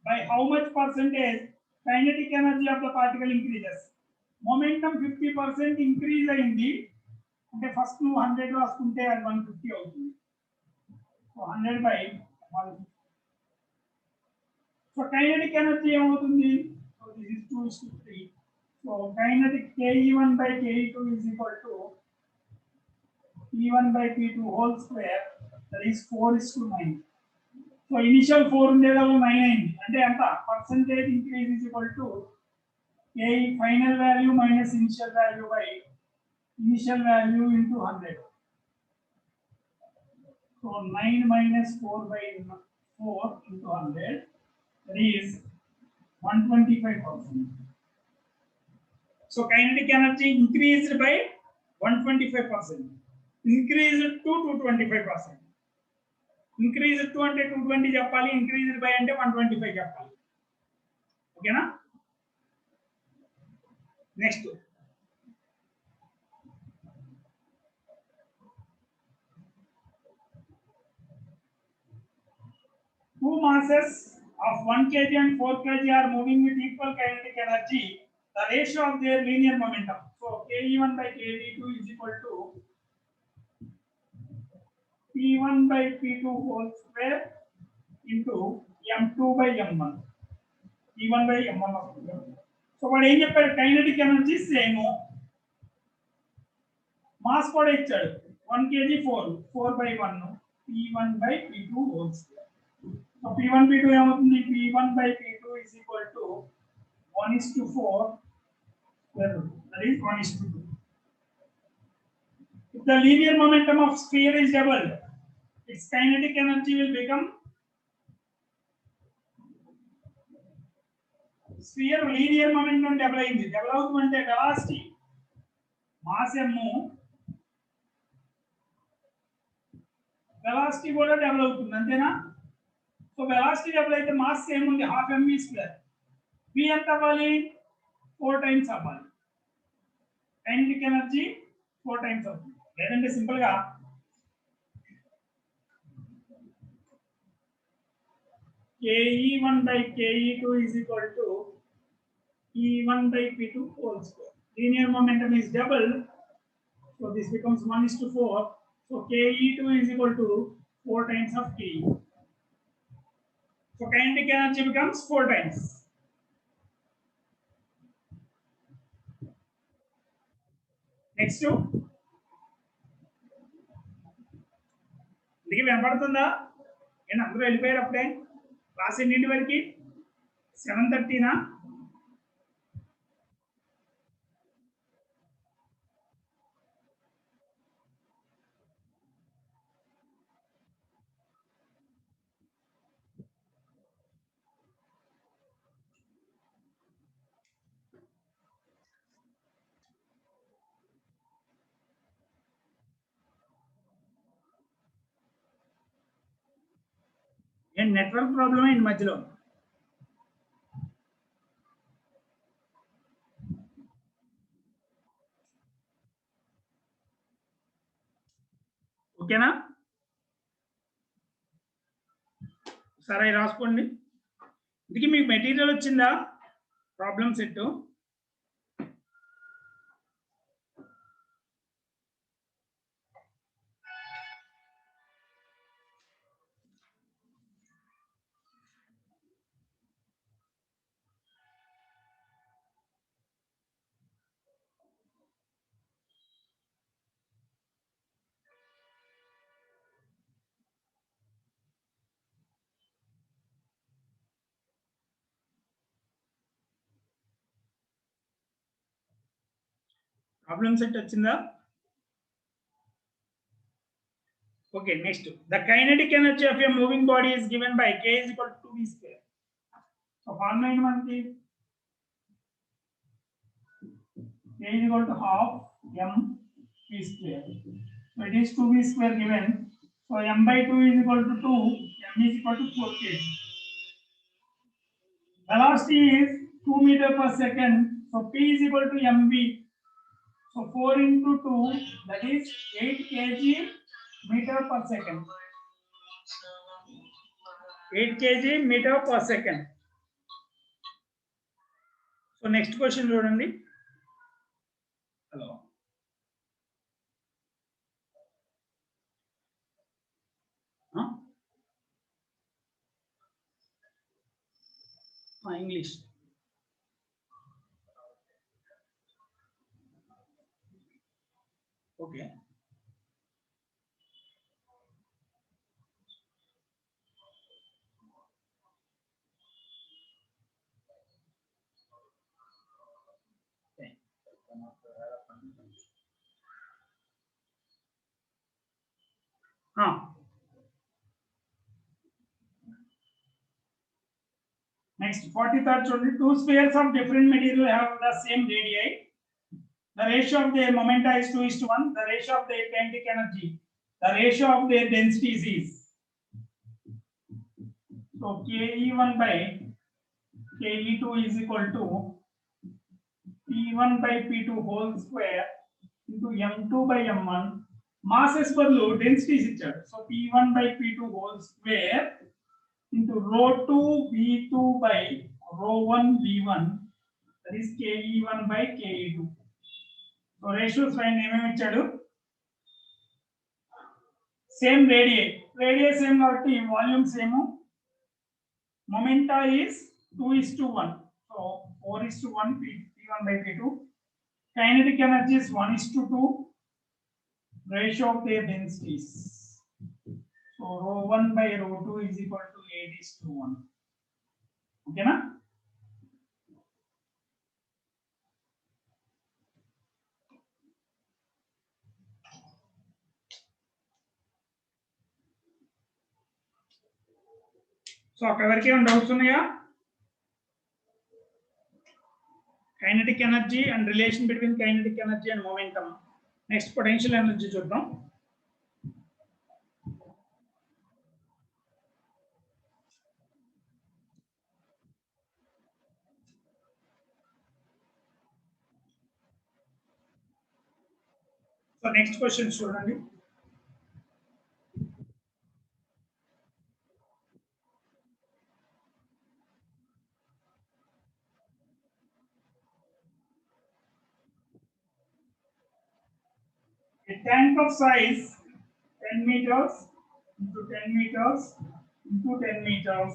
By how much percentage kinetic energy of the particle increases? Momentum 50% increase అయింది అంటే ఫస్ట్ నువ్వు 100 రాసుకుంటే అది 150 అవుతుంది so 100 by 150. So kinetic energy ఏమవుతుంది so this is 2:3. So kinetic Ke1 by Ke2 is equal to P1 by P2 whole square, that is 4:9. So initial 4 ఉండేదాలో 9 అయింది అంటే ఎంత percentage increase is equal to K final value minus initial value by initial value into 100. So 9 minus 4 by 4 into 100, that is 125%. So kinetic energy increased by 125%. Increased to 225%. Increased to అంటే 220 చెప్పాలి increased by అంటే 125 చెప్పాలి ఓకేనా next two masses of 1 kg and 4 kg are moving with equal kinetic energy. The ratio of their linear momentum. So Ke1 by Ke2 is equal to P1 by P2 whole square into M2 by M1. P1 by M1 of M2. So what ఏం చెప్పారు kinetic energy same mass కూడా ఇచ్చాడు 1 kg 4 by 1 P1 by P2 whole square. So P1 P2 ఏమవుతుంది P1 by P2 is equal to 1:4 square root, that is 1:2. If the linear momentum of sphere is doubled, its kinetic energy will become sphere linear momentum double అయింది double అవుతుందంటే velocity mass m velocity కూడా double అవుతుంది అంతేనా so velocity double అయితే mass same ఉంది half mv square v ఎంత అవ్వాలి 4 times అవ్వాలి kinetic energy 4 times అవుతుంది లేదంటే సింపుల్ గా Ke1 by Ke2 is equal to P1 by P2 whole square. Linear momentum is double, so this becomes 1:4. So Ke2 is equal to 4 times of Ke. So kinetic energy becomes 4 times. Next to దీనికి వినపడుతుందా నేను అందరూ వెళ్ళిపోయారు అప్పుడే class ఎన్నింటి వరకు 7:30 and network problem అయింది మధ్యలో ఓకేనా సరే రాసుకోండి ఇందుకే మీకు మెటీరియల్ వచ్చిందా ప్రాబ్లమ్ సెట్ ప్రాబ్లమ్ సెట్ వచ్చిందా okay next the kinetic energy of a moving body is given by k is equal to 2v square so formula ఏంటి మనకి k is equal to half m v square so it is 2v square given so m by 2 is equal to 2 m is equal to 4 kg velocity is 2 meter per second so p is equal to mv so 4 into 2 that is 8 kg meter per second 8 kg meter per second so next question చూడండి hello English okay Next, 43rd children, two spheres of different material have the same radii. The ratio of their momenta is 2:1. The ratio of their kinetic energy, the ratio of their densities is. So Ke1 by Ke2 is equal to P1 by P2 whole square into M2 by M1. Masses per load densities ichcharu. So P1 by P2 whole square into rho 2 V2 by rho 1 V1 that is Ke1 by Ke2. So ratios find ఏమేమి ఇచ్చాడు same radius same కాబట్టి volume same momenta is 2:1 so 4:1 P1 by P2 kinetic energy is 1:2 ratio of their densities so rho 1 by rho 2 is equal to 8:1 okay na so అక్కడ వరకు ఏమైనా doubts ఉన్నాయా kinetic energy and relation between kinetic energy and momentum next potential energy చూద్దాం so next question చూడండి a tank of size 10 meters into 10 meters into 10 meters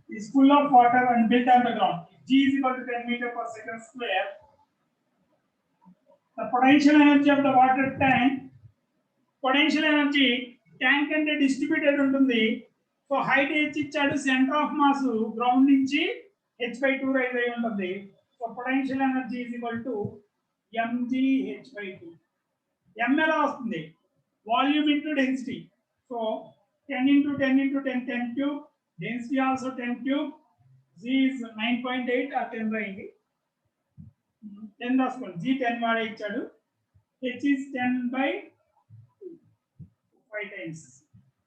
is full of water and built on the ground. If G is equal to 10 meter per second square, the potential energy of the water tank, potential energy tank and distributed ఉంటుంది so height h ఇచ్చాడు centre of mass ground నుంచి h/2 rise అయి ఉంటుంది so potential energy is equal to mg h/2 m ఎలా వస్తుంది volume into density so 10 into 10 into 10 10 cube density also 10 cube g is 9.8 or 10 రాయండి 10 రాసుకోండి g 10 వాడే ఇచ్చాడు h is 10 by 5 times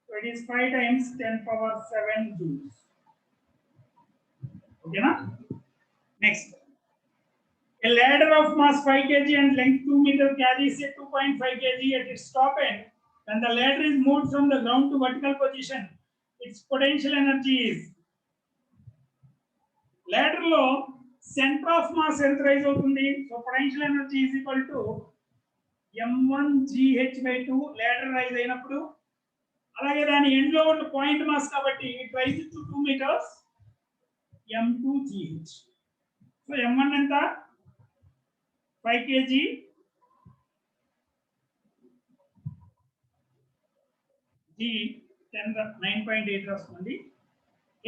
so it is 5 times 10 power 7 joules okay na next a ladder of mass 5 kg and length 2 meter carries a 2.5 kg at its top end. When the ladder is moved from the ground to vertical position, its potential energy is ladder లో centre of mass ఎంత rise అవుతుంది? So potential energy is equal to m1gh/2 ladder rise అయినప్పుడు, అలాగే దాని end లో ఉన్న point mass కాబట్టి it rise to 2 metres m2gh. So m1 ఎంత? 5 kg, g 9.8 వస్తుంది,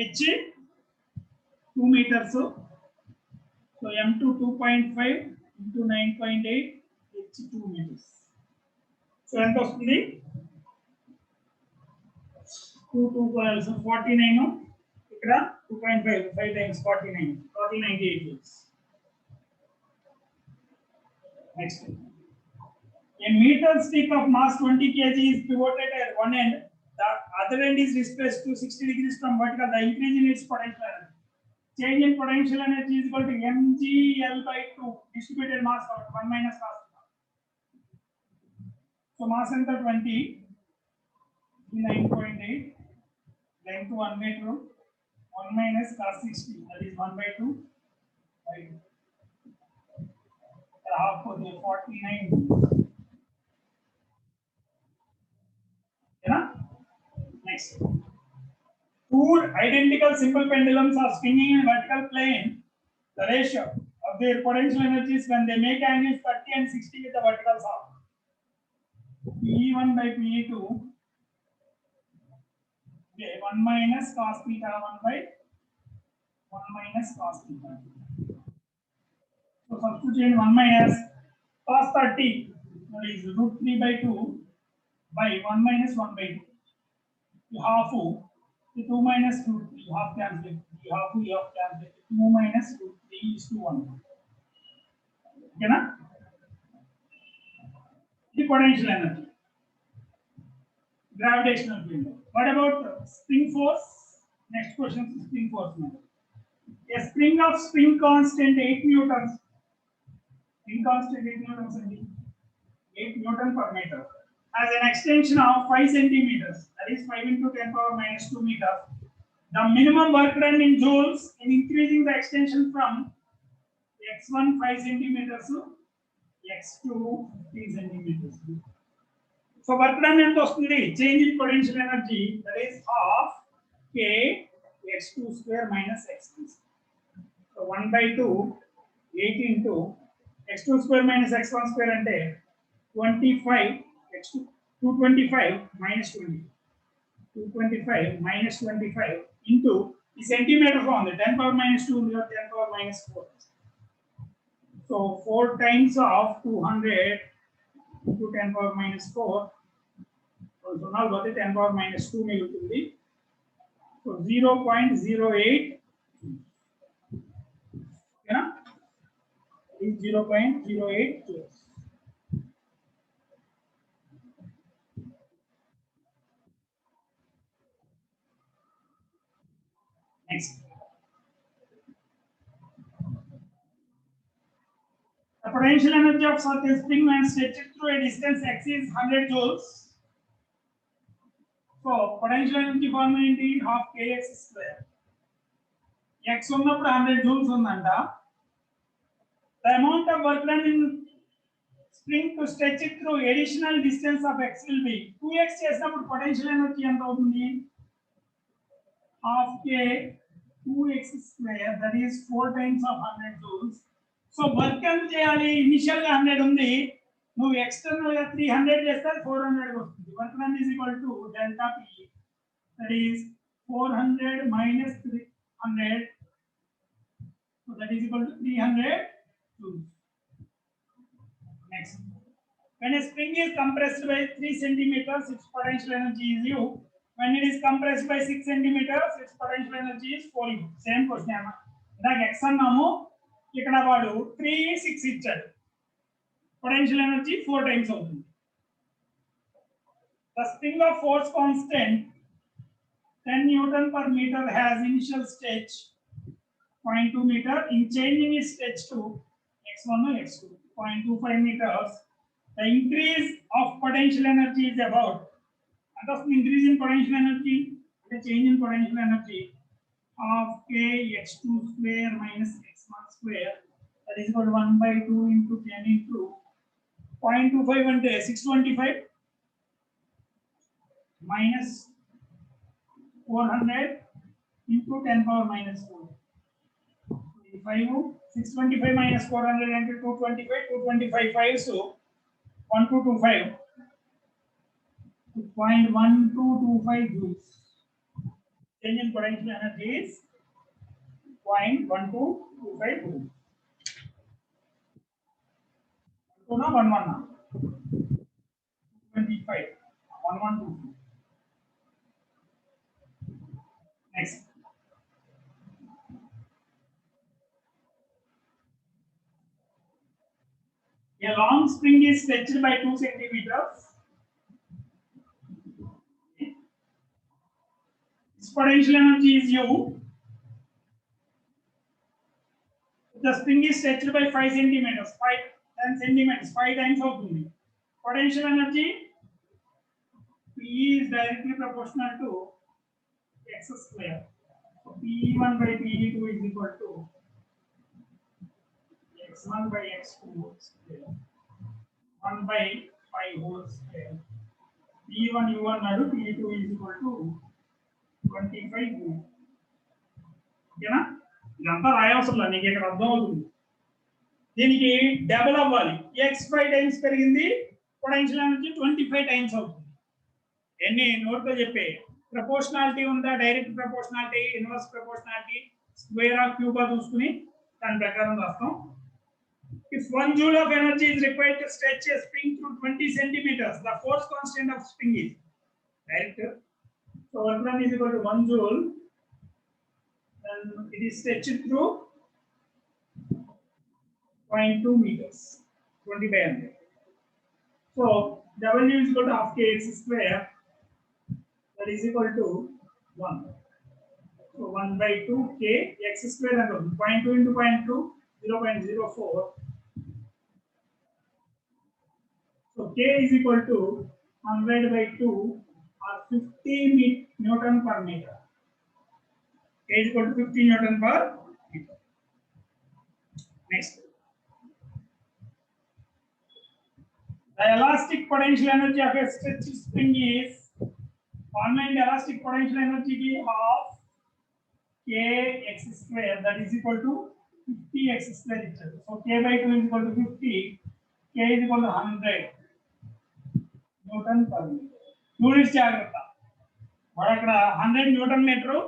h 2 meters. So m2 2.5 into 9.8, h 2 meters. So ఎంత వస్తుంది? 49 ఇక్కడ 2.5 5 times 49 total 98 joules. Next, a meter stick of mass 20 kg is pivoted at one end, the other end is displaced to 60 degrees from vertical. The increase in its potential energy, change in potential energy is equal to mgl/2 distributed mass of 1 minus cos theta. So mass enter 20, 9.8, length 1/2, 1 minus cos 60, that is 1/2, right? Half for the 49. Yeah. Next, two identical simple pendulums are swinging in vertical plane. The ratio of their potential energies when they make angles 30 and 60 with the verticals are Pe1/Pe2, okay, 1 minus cos theta 1 minus cos theta. So substitute 1 minus cos 30, that is √3/2 by 1 minus 1/2. Half the 2 minus √3, half cancel, half cancel, 2 minus √3 is to 1. Okay na? The potential energy, gravitational field. What about spring force? Next question is spring force now. A spring of spring constant 8 newtons, spring constant 8 newtons and 8 newton per meter, has an extension of 5 centimeters, that is 5 into 10 power minus 2 meters. The minimum work done in joules in increasing the extension from x1 5 centimeters to x2 15 centimeters. So work done ఎంత వస్తుంది? Change in potential energy, that is half k x2 square minus x1. So 1/2 8 into x2 square minus x1 square అంటే 25 x2 225 minus 20, 225 minus 25 into the centimeter on the 10 power minus 2 or 10 power minus 4. So 4 times of 200 into 10 power minus 4. So now what is 10 power minus 2 మిగులుతుంది. So 0.08, yeah, is 0.08 joules. Next, the potential energy of such a spring when stretched through a distance x is 100 joules. So potential energy formula ఏంటి? half kx square. x ఉన్నప్పుడు 100 joules ఉందంట. The amount of work done in spring to stretch it through additional distance of x will be 2x చేసినప్పుడు potential energy ఎంత అవుతుంది? half k 2x square, that is 4 times of 100 joules. So work ఎంత చేయాలి? Initial గా 100 ఉంది, నువ్వు external గా 300 చేస్తే 400 వస్తుంది. Work done is equal to delta p, that is 400 minus 300, so that is equal to 300 joules. Next, when a spring is compressed by 3 centimeters, its potential energy is u. When it is compressed by 6 centimeters, its potential energy is 4u. Same question అన్న. ఇందాక x అన్నాము, ఇక్కడ వాడు 3 6 ఇచ్చాడు, potential energy 4 times అవుతుంది. The spring of force constant 10 Newton per meter has initial stretch 0.2 meter. In changing its stretch to x1 or x2 0.25 meters, the increase of potential energy is about, and of increase in potential energy, the change in potential energy, of k x2 square minus x1 square, that is equal to 1 by 2 into 10 into 0.25 ante 625 minus 400 into 10 power minus 4. 625 minus 400 into 225, 225 5, so 1225 to 0.1225 joules. Change in potential energy is 0.1225 joules. 25 1122. Next. A long spring is stretched by 2 centimeters. Its potential energy is U. The spring is stretched by 5 centimeters, 10 centimeters, 5 times of potential energy P is directly proportional to x square. So P1 by P2 is equal to x1 by x2 square, 1 by 5 whole square. P1 U1 and P2 is equal to 25 U. ఓకేనా? ఇదంతా రాయవసరం లేదు, నీకు ఇక్కడ అర్థం అవుతుంది. దీనికి double అవ్వాలి, x5 times పెరిగింది, పొటెన్షియల్ ఎనర్జీ 25 టైమ్స్ అవుతుంది. ఎన్ని నోట్తో చెప్పే ప్రపోర్షనాలిటీ ఉందా, direct proportionality, inverse proportionality, square of cube చూసుకుని దాని ప్రకారం రాస్తాం. If 1 joule of energy is required to stretch a spring through 20 centimeters, the force constant of spring is direct. So work done is equal to 1 joule, and it is stretched through 0.2 meters, 20 by 100. So W is equal to half kx square, that is equal to 1. So 1 by 2 k x square and 0.2 into 0.2, 0.04. So k is equal to 100 by 2 or 50 Newton per meter. K is equal to 50 Newton per meter. Next. The elastic potential energy of a stretched spring is permanent elastic potential energy of k x square, that is equal to 50 x square. So k by 2 is equal to 50, k is equal to 100 Newton per meter. Units జాగ్రత్త, వాడు అక్కడ 100 newton metre,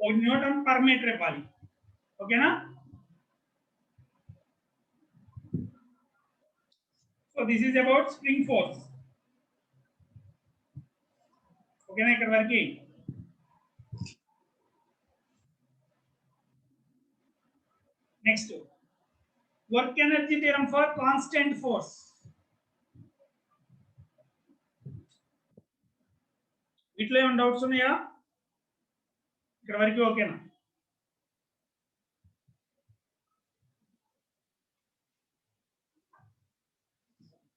1 newton per metre ఇవ్వాలి. ఓకేనా? So this is about spring force. ఓకేనా ఇక్కడ వరకు? Next, work energy theorem for constant force. ఇట్లా ఏమైనా డౌట్స్ ఉన్నాయా ఇక్కడ వరకు? ఓకేనా?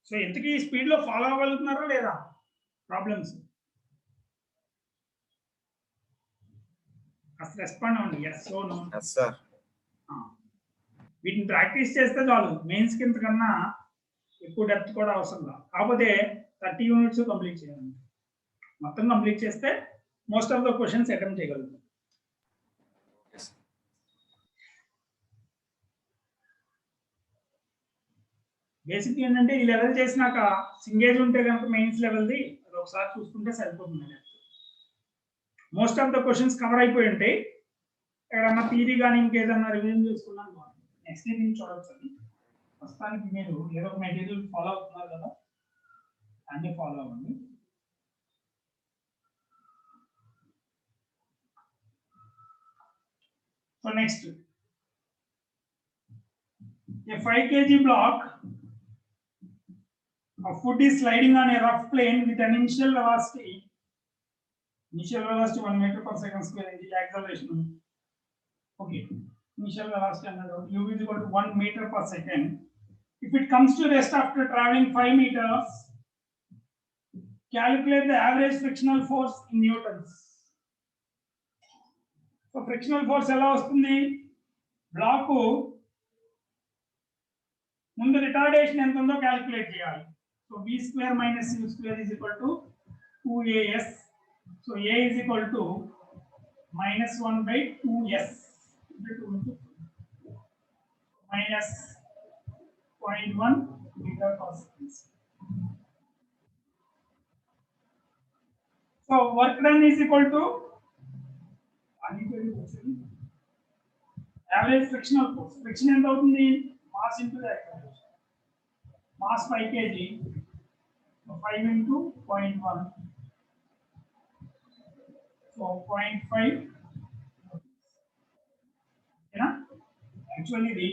సో ఎంతకీ స్పీడ్ లో ఫాలో అవ్వగలుగుతున్నారా లేదా? ప్రాబ్లమ్స్ అసలు రెస్పాండ్ అవ్వండి. Yes so no. Yes sir. వీటిని ప్రాక్టీస్ చేస్తే చాలు, మెయిన్స్ కింద కన్నా ఎక్కువ డెప్త్ కూడా అవసరం లేదు. కాకపోతే 30 యూనిట్స్ కంప్లీట్ చేయాలి. మొత్తం కంప్లీట్ చేస్తే most of the questions attempt చేయగలుగుతాం. బేసిక్ ఏంటంటే ఈ లెవెల్ చేసినాక సింగేజ్ ఉంటే కనుక మెయిన్స్ లెవెల్ది అది ఒకసారి చూసుకుంటే సరిపోతుంది. Most of the questions cover అయిపోయి ఉంటాయి. ఎక్కడన్నా థియరీ కానీ ఇంకేదన్నా రివిజన్ చేసుకున్నాను నెక్స్ట్ డే నుంచి చూడవచ్చు. అని ప్రస్తుతానికి మీరు ఏదో ఒక మెటీరియల్ ఫాలో అవుతున్నారు కదా, అన్నీ ఫాలో అవ్వండి. So next, a 5 kg block of food is sliding on a rough plane with an initial velocity 1 meter per second square in the acceleration. Okay, initial velocity under u is equal to 1 meter per second. If it comes to rest after traveling 5 meters, calculate the average frictional force in newtons. So frictional force ఎలా వస్తుంది? Black ముందు retardation ఎంత ఉందో calculate చేయాలి. So v square minus u square is equal to 2as. So a is equal to minus 1 by 2s minus 0.1 meter per second. So work done is equal to average frictional force. Friction ఎంత అవుతుంది? Mass into the acceleration. Mass 5 kg. So 5 into 0.1. So 0.5. Yeah. Actually, the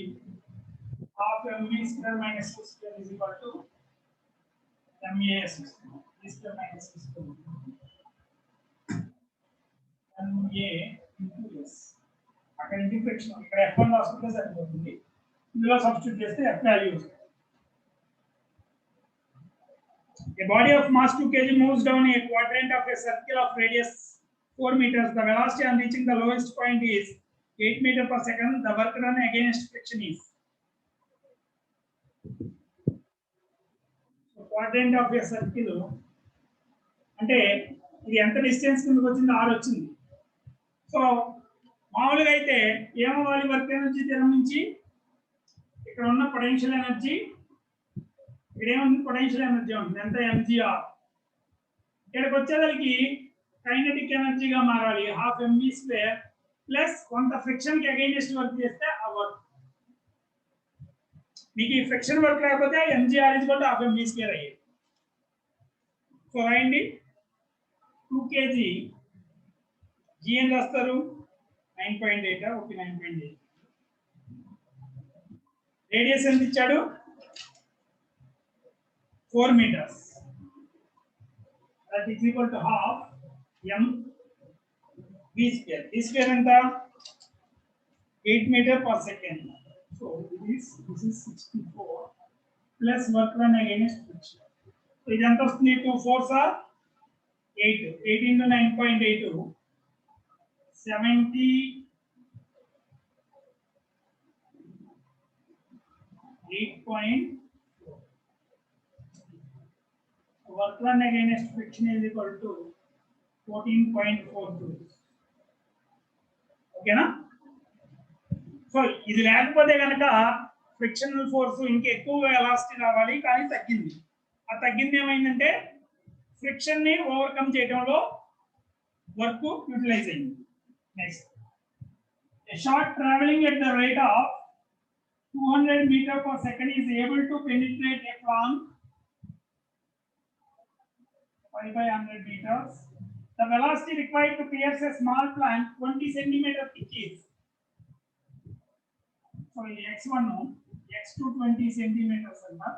half mv square minus u square is equal to MAS square minus u square. MA into S. అక్కడ నుంచి friction ఇక్కడ F1 రాసుకుంటే సరిపోతుంది. ఇందులో substitute చేస్తే F value వస్తుంది. A body of mass 2 kg moves down a quadrant of a circle of radius 4 meters. The velocity on reaching the lowest point is 8 meters per second. The work done against friction is. So quadrant of a circle అంటే ఇది ఎంత distance కిందకి వచ్చింది? r వచ్చింది. So మామూలుగా అయితే ఏమవ్వాలి? Work energy తీరం నుంచి ఇక్కడ ఉన్న పొటెన్షియల్ ఎనర్జీ ఇక్కడ ఏముంది? పొటెన్షియల్ ఎనర్జీ ఉంటుంది. ఎంత? mgr. ఇక్కడికి వచ్చేదానికి కైనెటిక్ ఎనర్జీగా మారాలి. హాఫ్ mv స్క్వేర్ ప్లస్ కొంత ఫ్రిక్షన్ కి అగైనెస్ట్ వర్క్ చేస్తే ఆ వర్క్. మీకు ఈ ఫ్రిక్షన్ వర్క్ లేకపోతే mgr = హాఫ్ mv స్క్వేర్ అయ్యేది. సో రాయండి 2 kg g అని రాస్తారు 9.8 ఓకే 9.8. రేడియస్ ఎంత ఇచ్చాడు? 4 meters. That is equal to half m v square. V square ఎంత? 8 meter per second. So this is 64 plus work done against friction. So ఇది ఎంత వస్తుంది? 2 4s are 8. 8 into 9.8 78. Work done against friction is equal to 14.42. ఓకేనా? So ఇది లేకపోతే కనుక frictional force ఇంకా ఎక్కువ వెలాసిటీ రావాలి, కానీ తగ్గింది. ఆ తగ్గింది ఏమైందంటే ఫ్రిక్షన్ ని ఓవర్కమ్ చేయడంలో వర్క్ యూటిలైజ్ అయింది. Next, a shot traveling at the rate of 200 meters per second is able to penetrate a plank 5 by 100 meters. The velocity required to pierce a small plank 20 centimeter thick is. So x1 x2 20 centimeters anna.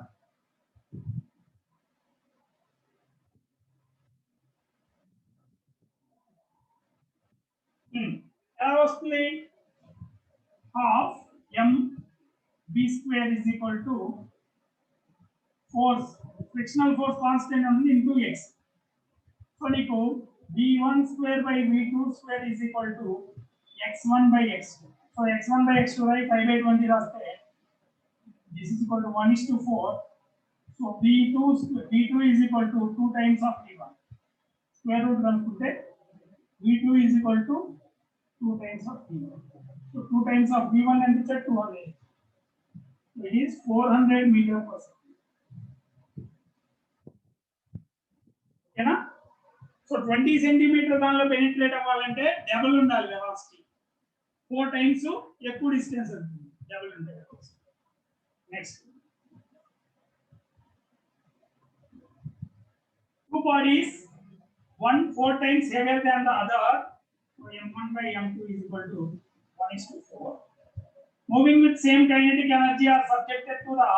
Obviously half m v square is equal to force, frictional force constant into x. So niku v1 square by v2 square is equal to x1 by x2. So x1 by x2 by 5 by 20 raste. This is equal to 1:4. So v2 is equal to 2 times of v1. Square root ranukunte v2 is equal to 2 times of v1. So 2 times of v1 and it's 200. It is 400 meters per second. ఓకేనా? So 20 centimetre దానిలో penetrate అవ్వాలంటే double ఉండాలి velocity. 4 times ఎక్కువ distance ఉంటుంది double ఉంటే. Next, two bodies, one 4 times heavier than the other. So m1 by m2 is equal to 1:4. Moving with same kinetic energy are subjected to the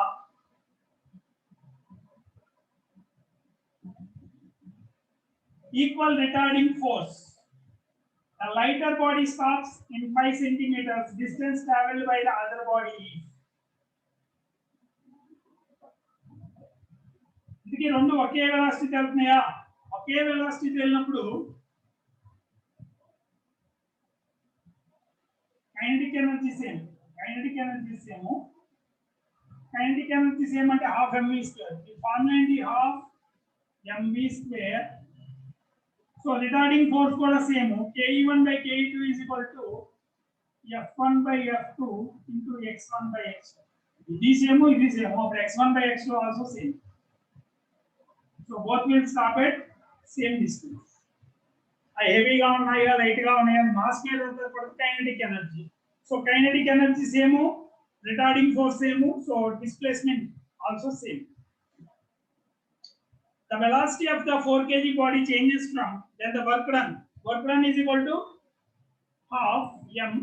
equal retarding force. The lighter body stops in 5 centimeters. Distance traveled by the other body is. ఇది రెండు ఒకే velocity వెళ్తున్నాయా? ఒకే velocity వెళ్ళినప్పుడు kinetic energy same. Kinetic energy same. Kinetic energy same అంటే half mv square. The formula ఏంటి half mv square. So retarding force కూడా same. Ke1 by ke2 is equal to f1 by f2 into x1 by x2. ఇది same, ఇది same. x1 by x2 also same. So both will stop at same distance. Heavy గా ఉన్నాయా light గా ఉన్నాయా mass మీద ఆధారపడి kinetic energy. So kinetic energy same, retarding force same, so displacement also same. The velocity of the 4 kg body changes from then the work done is equal to half m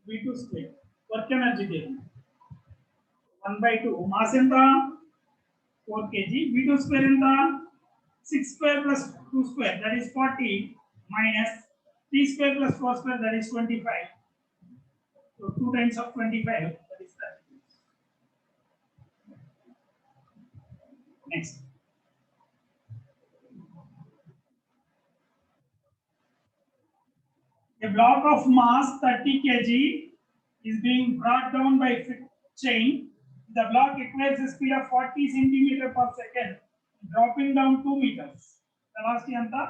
v2 square. Work energy there 1 by 2 mass enta 4 kg, v2 square enta 6 square plus 2 square that is 40 minus 3 square plus 4 square that is 25. So 2 times of 25 that is 30. Next. A block of mass 30 kg is being brought down by chain. The block acquires a speed of 40 centimeter per second, dropping down 2 meters. Velocity anta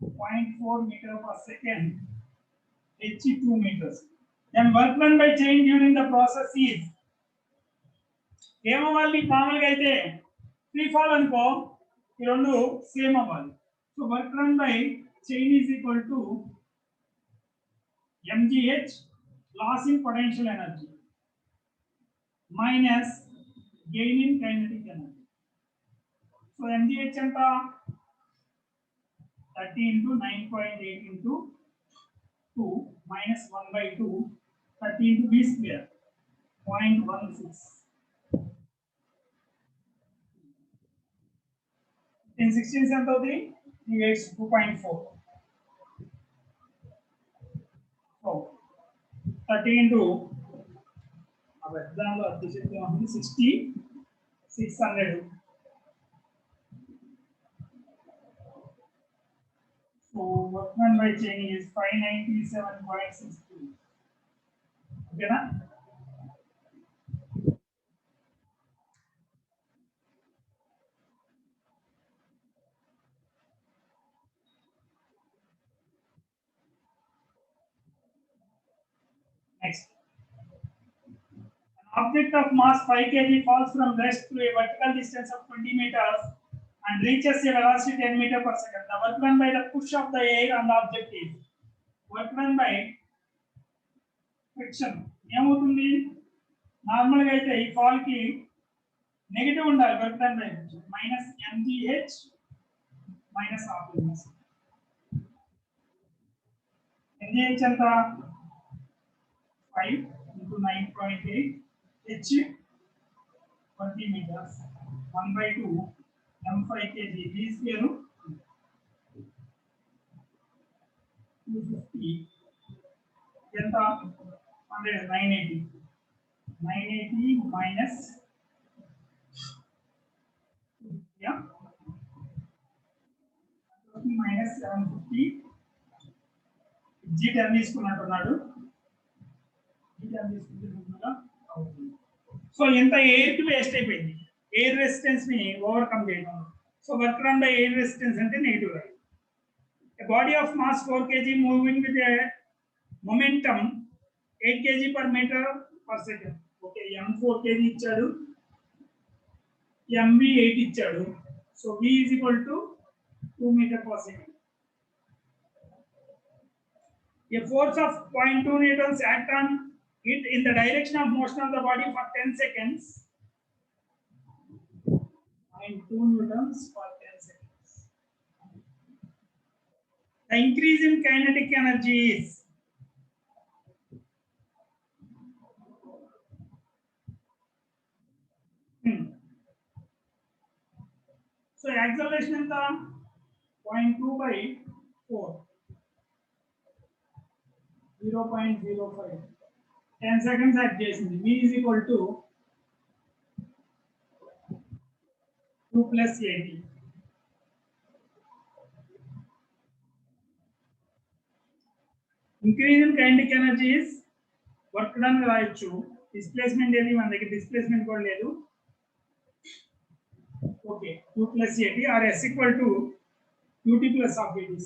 0.4 meter per second, h 2 meters. Then work done by chain during the process is ఏమవ్వాలి మామూలుగా అయితే free fall అనుకో ఈ రెండు same అవ్వాలి. So work done by chain is equal to mgh loss in potential energy minus gain in kinetic energy. So mgh anta 30 into 9.8 into 2 minus 1 by 2 30 into b square 0.16 in 16 ఎంత అవుతుంది 2.4. So 30 into अब exam లో అతిశక్తి ఉంది 60 600. So work done by chain is 597.62. Okay na? Next. An object of mass 5 kg falls from rest to a vertical distance of 20 meters and reaches a velocity 10 meters per second. The work done by the push of the air on the object is work done by friction. ఏమవుతుంది normal గా అయితే ఈ fall కి negative ఉండాలి work done by minus mgh minus half mgh ఎంత 5 into 9.8 h 20 meters 1 by 2 m5 kg b square 250 ఎంత 100 980 minus yeah minus 750 g term తీసుకున్నట్టున్నాడు. So ఎంత ఎయిర్ కి వేస్ట్ అయిపోయింది. ఎయిర్ రెసిస్టెన్స్ ని ఓవర్కమ్ చేయడం. So work done by air resistance అంటే negative right. A body of mass 4 kg moving with a momentum 8 kg per meter per second. Okay, m4 kg ఇచ్చాడు, mv 8 ఇచ్చాడు. So v is equal to 2 meter per second. A force of 0.2 newtons act on it in the direction of motion of the body for 10 seconds. 0.2 newtons for 10 seconds. The increase in kinetic energy is so acceleration is 0.2 by 4 0.05 10 seconds at చేసింది. v is equal to 2 plus 80. Increase in kinetic energy is work done రాయొచ్చు. Displacement ఏది మన దగ్గర displacement కూడా లేదు. Okay, u plus at or s equal to ut plus of at.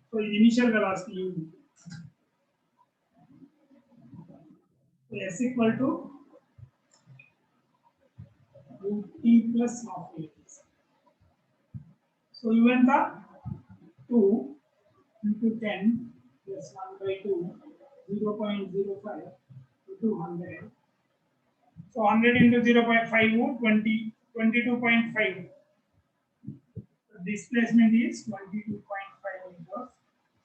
So ఇది initial velocity u. So s equal to ut plus of at. So u ఎంత 2 into 10 plus 1 by 2 0.05 into 100. So 100 into 0.5 20 22.5. Displacement is 22.5 meters.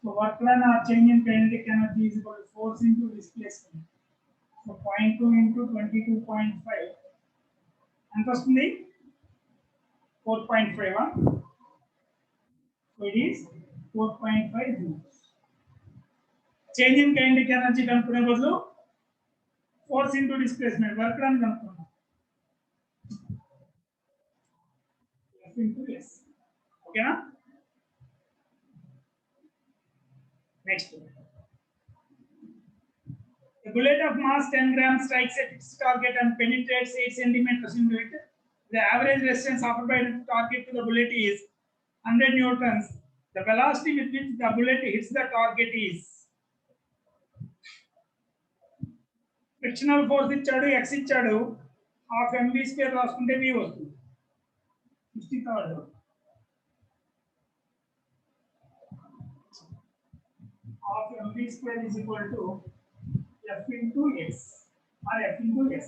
So work done or change in kinetic energy is equal to force into displacement. So 0.2 into 22.5. And firstly 4.5. So it is 4.5 joules. Change in kinetic energy కనుక్కునే బదులు force into displacement work done కనుక్కున్నాం. F into S. Okay na? Next. A bullet of mass 10 grams strikes a fixed target and penetrates 8 centimeters into it. The average resistance offered by the target to the bullet is 100 newtons. The velocity with which the bullet hits the target is. Frictional force ఇచ్చాడు, x ఇచ్చాడు, half mv square రాసుకుంటే v వస్తుంది. 63rd. Half mv square is equal to f into x or f into s.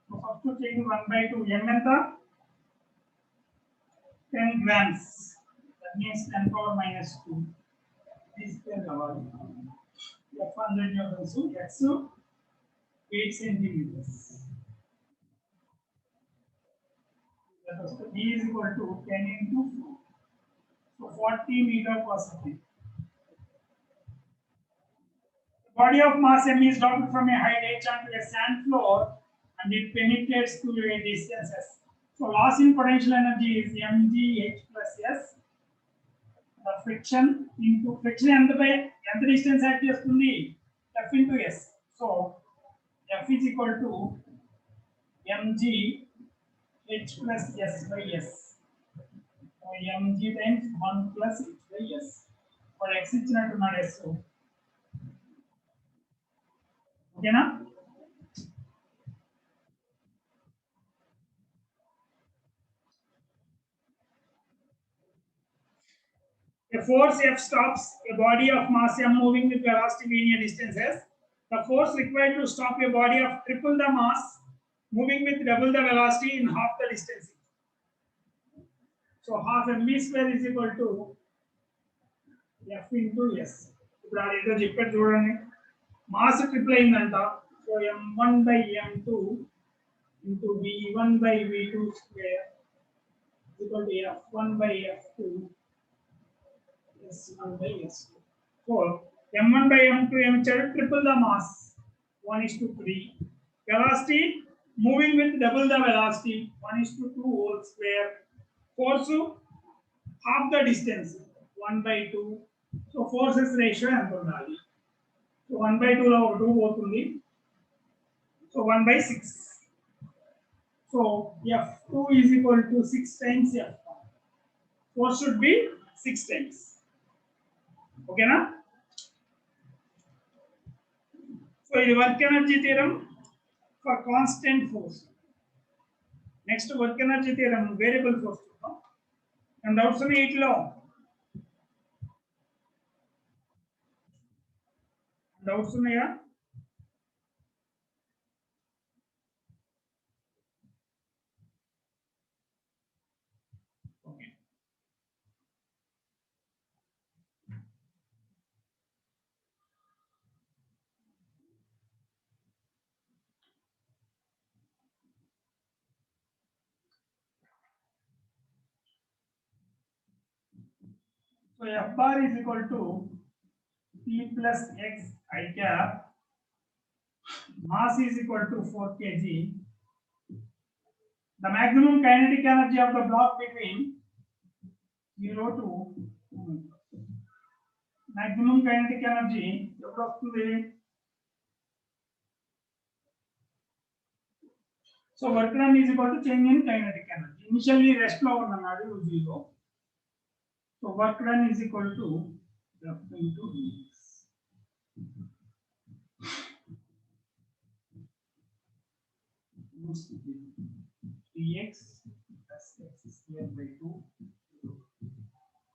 So substituting 1 by 2 m enta 10 grams. That means 10 power minus 2. This square kavali. F 100 newtons, x 8 centimeters. That was v is equal to 10 into 4. So 40 meter per second. Body of mass m is dropped from a height h onto a sand floor and it penetrates to a distance s. So loss in potential energy is mg h plus s. The friction into friction ఎంత distance act చేస్తుంది f into s. So f is equal to mg h plus s by s. So mg times 1 plus h by s. For x ఇచ్చినట్టున్నాడు s. Okay na? A force F stops a body of mass m moving with velocity v in a distance s. The force required to stop a body of triple the mass moving with double the velocity in half the distance. So half mv square is equal to f into s. ఇప్పుడు అదేదో చెప్పారు చూడండి, mass triple అయిందంట. So m1 by m2 into v1 by v2 square is equal to f1 by f2 s1 by s2. So m1 by m2 ఏమిచ్చారు, triple the mass 1:3. Velocity moving with double the velocity 1:2 whole square. Force half the distance 1/2. So forces ratio ఎంత ఉండాలి? So 1/2 లో 2 పోతుంది. So 1/6. So F2 is equal to 6 times F1. Force should be 6 times. Okay na? So ఇది work energy theorem for constant force. Next work energy theorem variable force. And doubts ఉన్నాయి ఇట్లో? Doubts ఉన్నాయా? Okay. So F bar is equal to P plus X I cap. Mass is equal to 4 kg. The maximum kinetic energy of the block between 0 to maximum kinetic energy ఎప్పుడు వస్తుంది so work done is equal to change in kinetic energy. Initially rest లో ఉన్నాడు 0. So work done is equal to F into dx. dx plus x square by 2.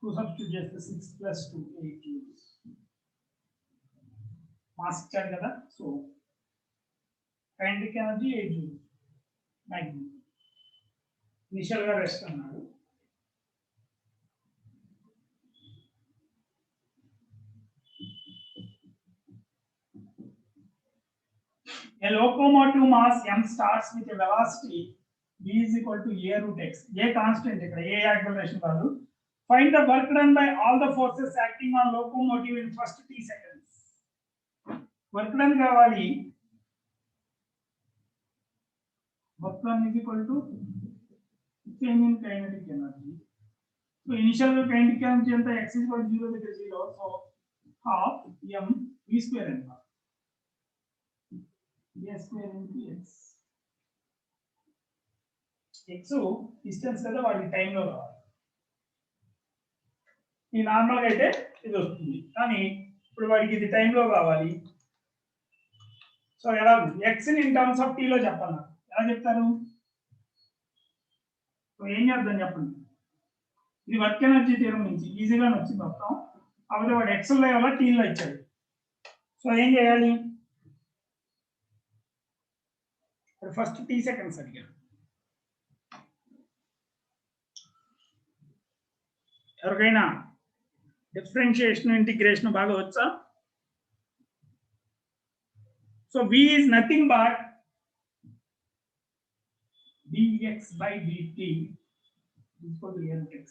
2 substitute చేస్తే 6 plus 2 8 joules. Mass ఇచ్చాడు కదా. So kinetic energy 8 joules. Magnet initial గా rest అన్నాడు. A locomotive mass m starts with a velocity v is equal to a root x. A constant ikkada, a acceleration kaadu. Find the work done by all the forces acting on locomotive in first t seconds. Work done kavali. Work done is equal to change in kinetic energy. So initial kinetic energy anta x is equal to 0 with 0. So half m v square anta. A square into x. X distance కదా వాడి time లో రావాలి. ఈ normal గా అయితే ఇది వస్తుంది, కానీ ఇప్పుడు వాడికి ఇది టైం లో కావాలి. సో ఎలా x ని ఇన్ టర్మ్స్ ఆఫ్ t లో చెప్పాలి. ఎలా చెప్తారు? సో ఏం చేద్దాం చెప్పండి. ఇది వర్క్ ఎనర్జీ థియరం నుంచి ఈజీగా వచ్చింది మొత్తం. కాబట్టి వాడు x లో ఇవ్వాలి, t లో ఇచ్చాడు. సో ఏం చేయాలి? ఫస్ట్ t సెకండ్స్ అడిగారు. ఎవరికైనా డిఫరెన్షియేషన్ ఇంటిగ్రేషన్ బాగా వచ్చా? So v is nothing but dx by dt is equal to n x.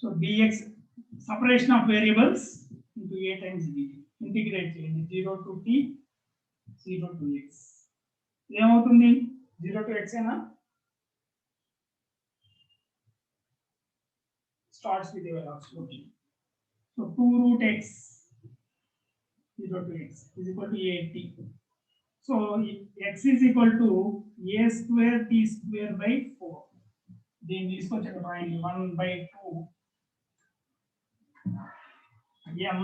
So dx separation of variables into a times dt. Integrate చేయండి 0 to t 0 to x. ఏమవుతుంది? 0 to x ఏనా? Starts with a velocity. So 2 root x 0 to x is equal to 8t. So x is equal to a square t square by 4. Then this much 1 by 2 m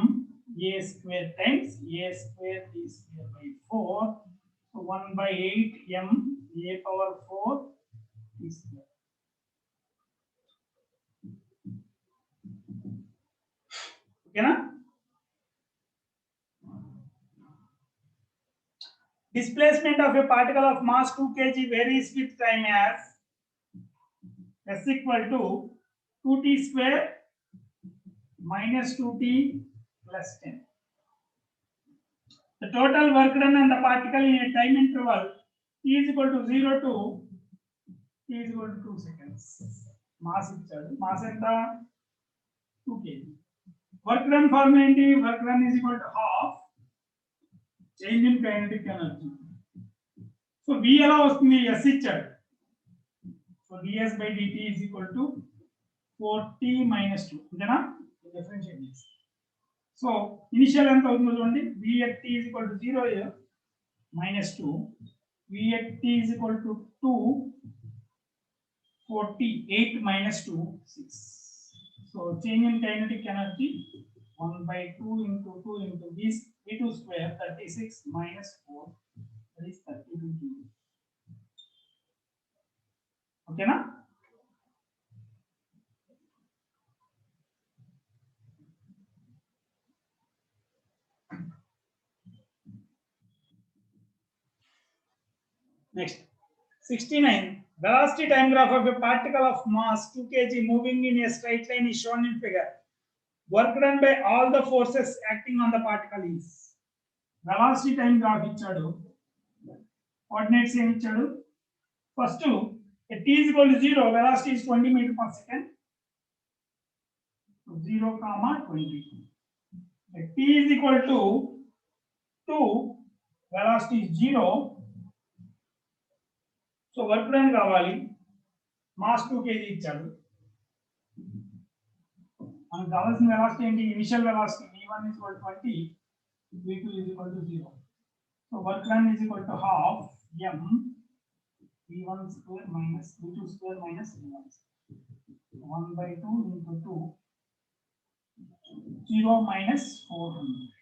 a square times a square t square by 4. So 1 by 8 m a power 4 t square. Okay na? Displacement of a particle of mass 2 kg varies with time as s equal to 2t square minus 2t plus 10. The total work done on the particle in a time interval t is equal to 0 to t is equal to 2 seconds. Mass ichadu. Mass enta 2 kg. Work done formula enti? Work done is equal to half change in kinetic energy. So v ela vastundi? S ichadu. So ds by dt is equal to 4t minus 2. Intena? Differentiate this. So initial ఎంత అవుతుందో చూడండి. v at t is equal to 0 here minus 2. v at t is equal to 2 48 minus 2 6. So change in kinetic energy 1 by 2 into 2 into v2 square 36 minus 4, that is 32 joules. Okay na? Next 69. Velocity time graph of a particle of mass 2 kg moving in a straight line is shown in figure. Work done by all the forces acting on the particle is. Velocity time graph ichadu. Coordinates em ichadu. First at t is equal to 0, velocity is 20 meters per second. So 0, 20. At t is equal to 2, velocity is 0. So work done కావాలి. Mass 2 kg ఇచ్చాడు. మనకు కావాల్సిన velocity ఏంటి? Initial velocity v1 is equal to 20, v2 is equal to 0. So work done is equal to half m V1 square minus V2 square minus V1 1 by 2 into 2 0 minus 400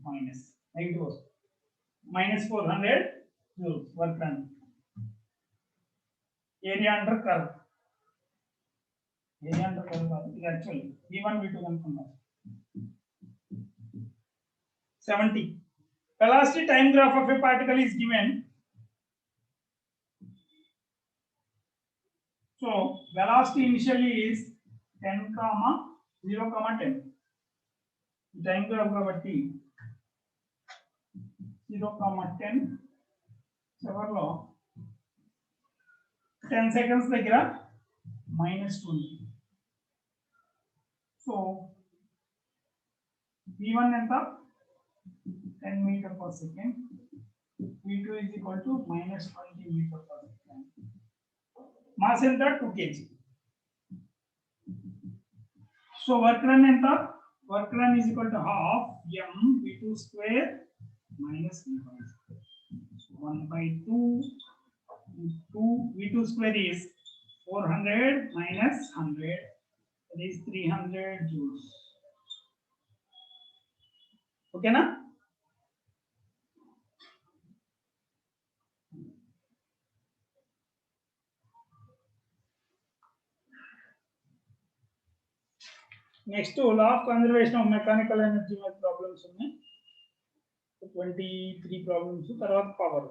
minus negative minus 400 joules work done. Area under curve. Area under curve is actually V1 V2 అనుకున్నాం. 70. Velocity time graph of a particle is given. So velocity initially is 10 comma 0 comma 10. Time graph కాబట్టి 0 comma 10 చివర్లో 10 seconds దగ్గర minus 20. So V1 ఎంత 10 meter per second. V2 is equal to minus 20 meter per second. Mass enter 2 kg. So work done enter. Work done is equal to half m v2 square minus v1 square. 1 by 2 v2 square is 400 minus 100. That is 300 joules. Okay na? Next, law of conservation of mechanical energy problems ఉన్నాయి 23 problems తర్వాత power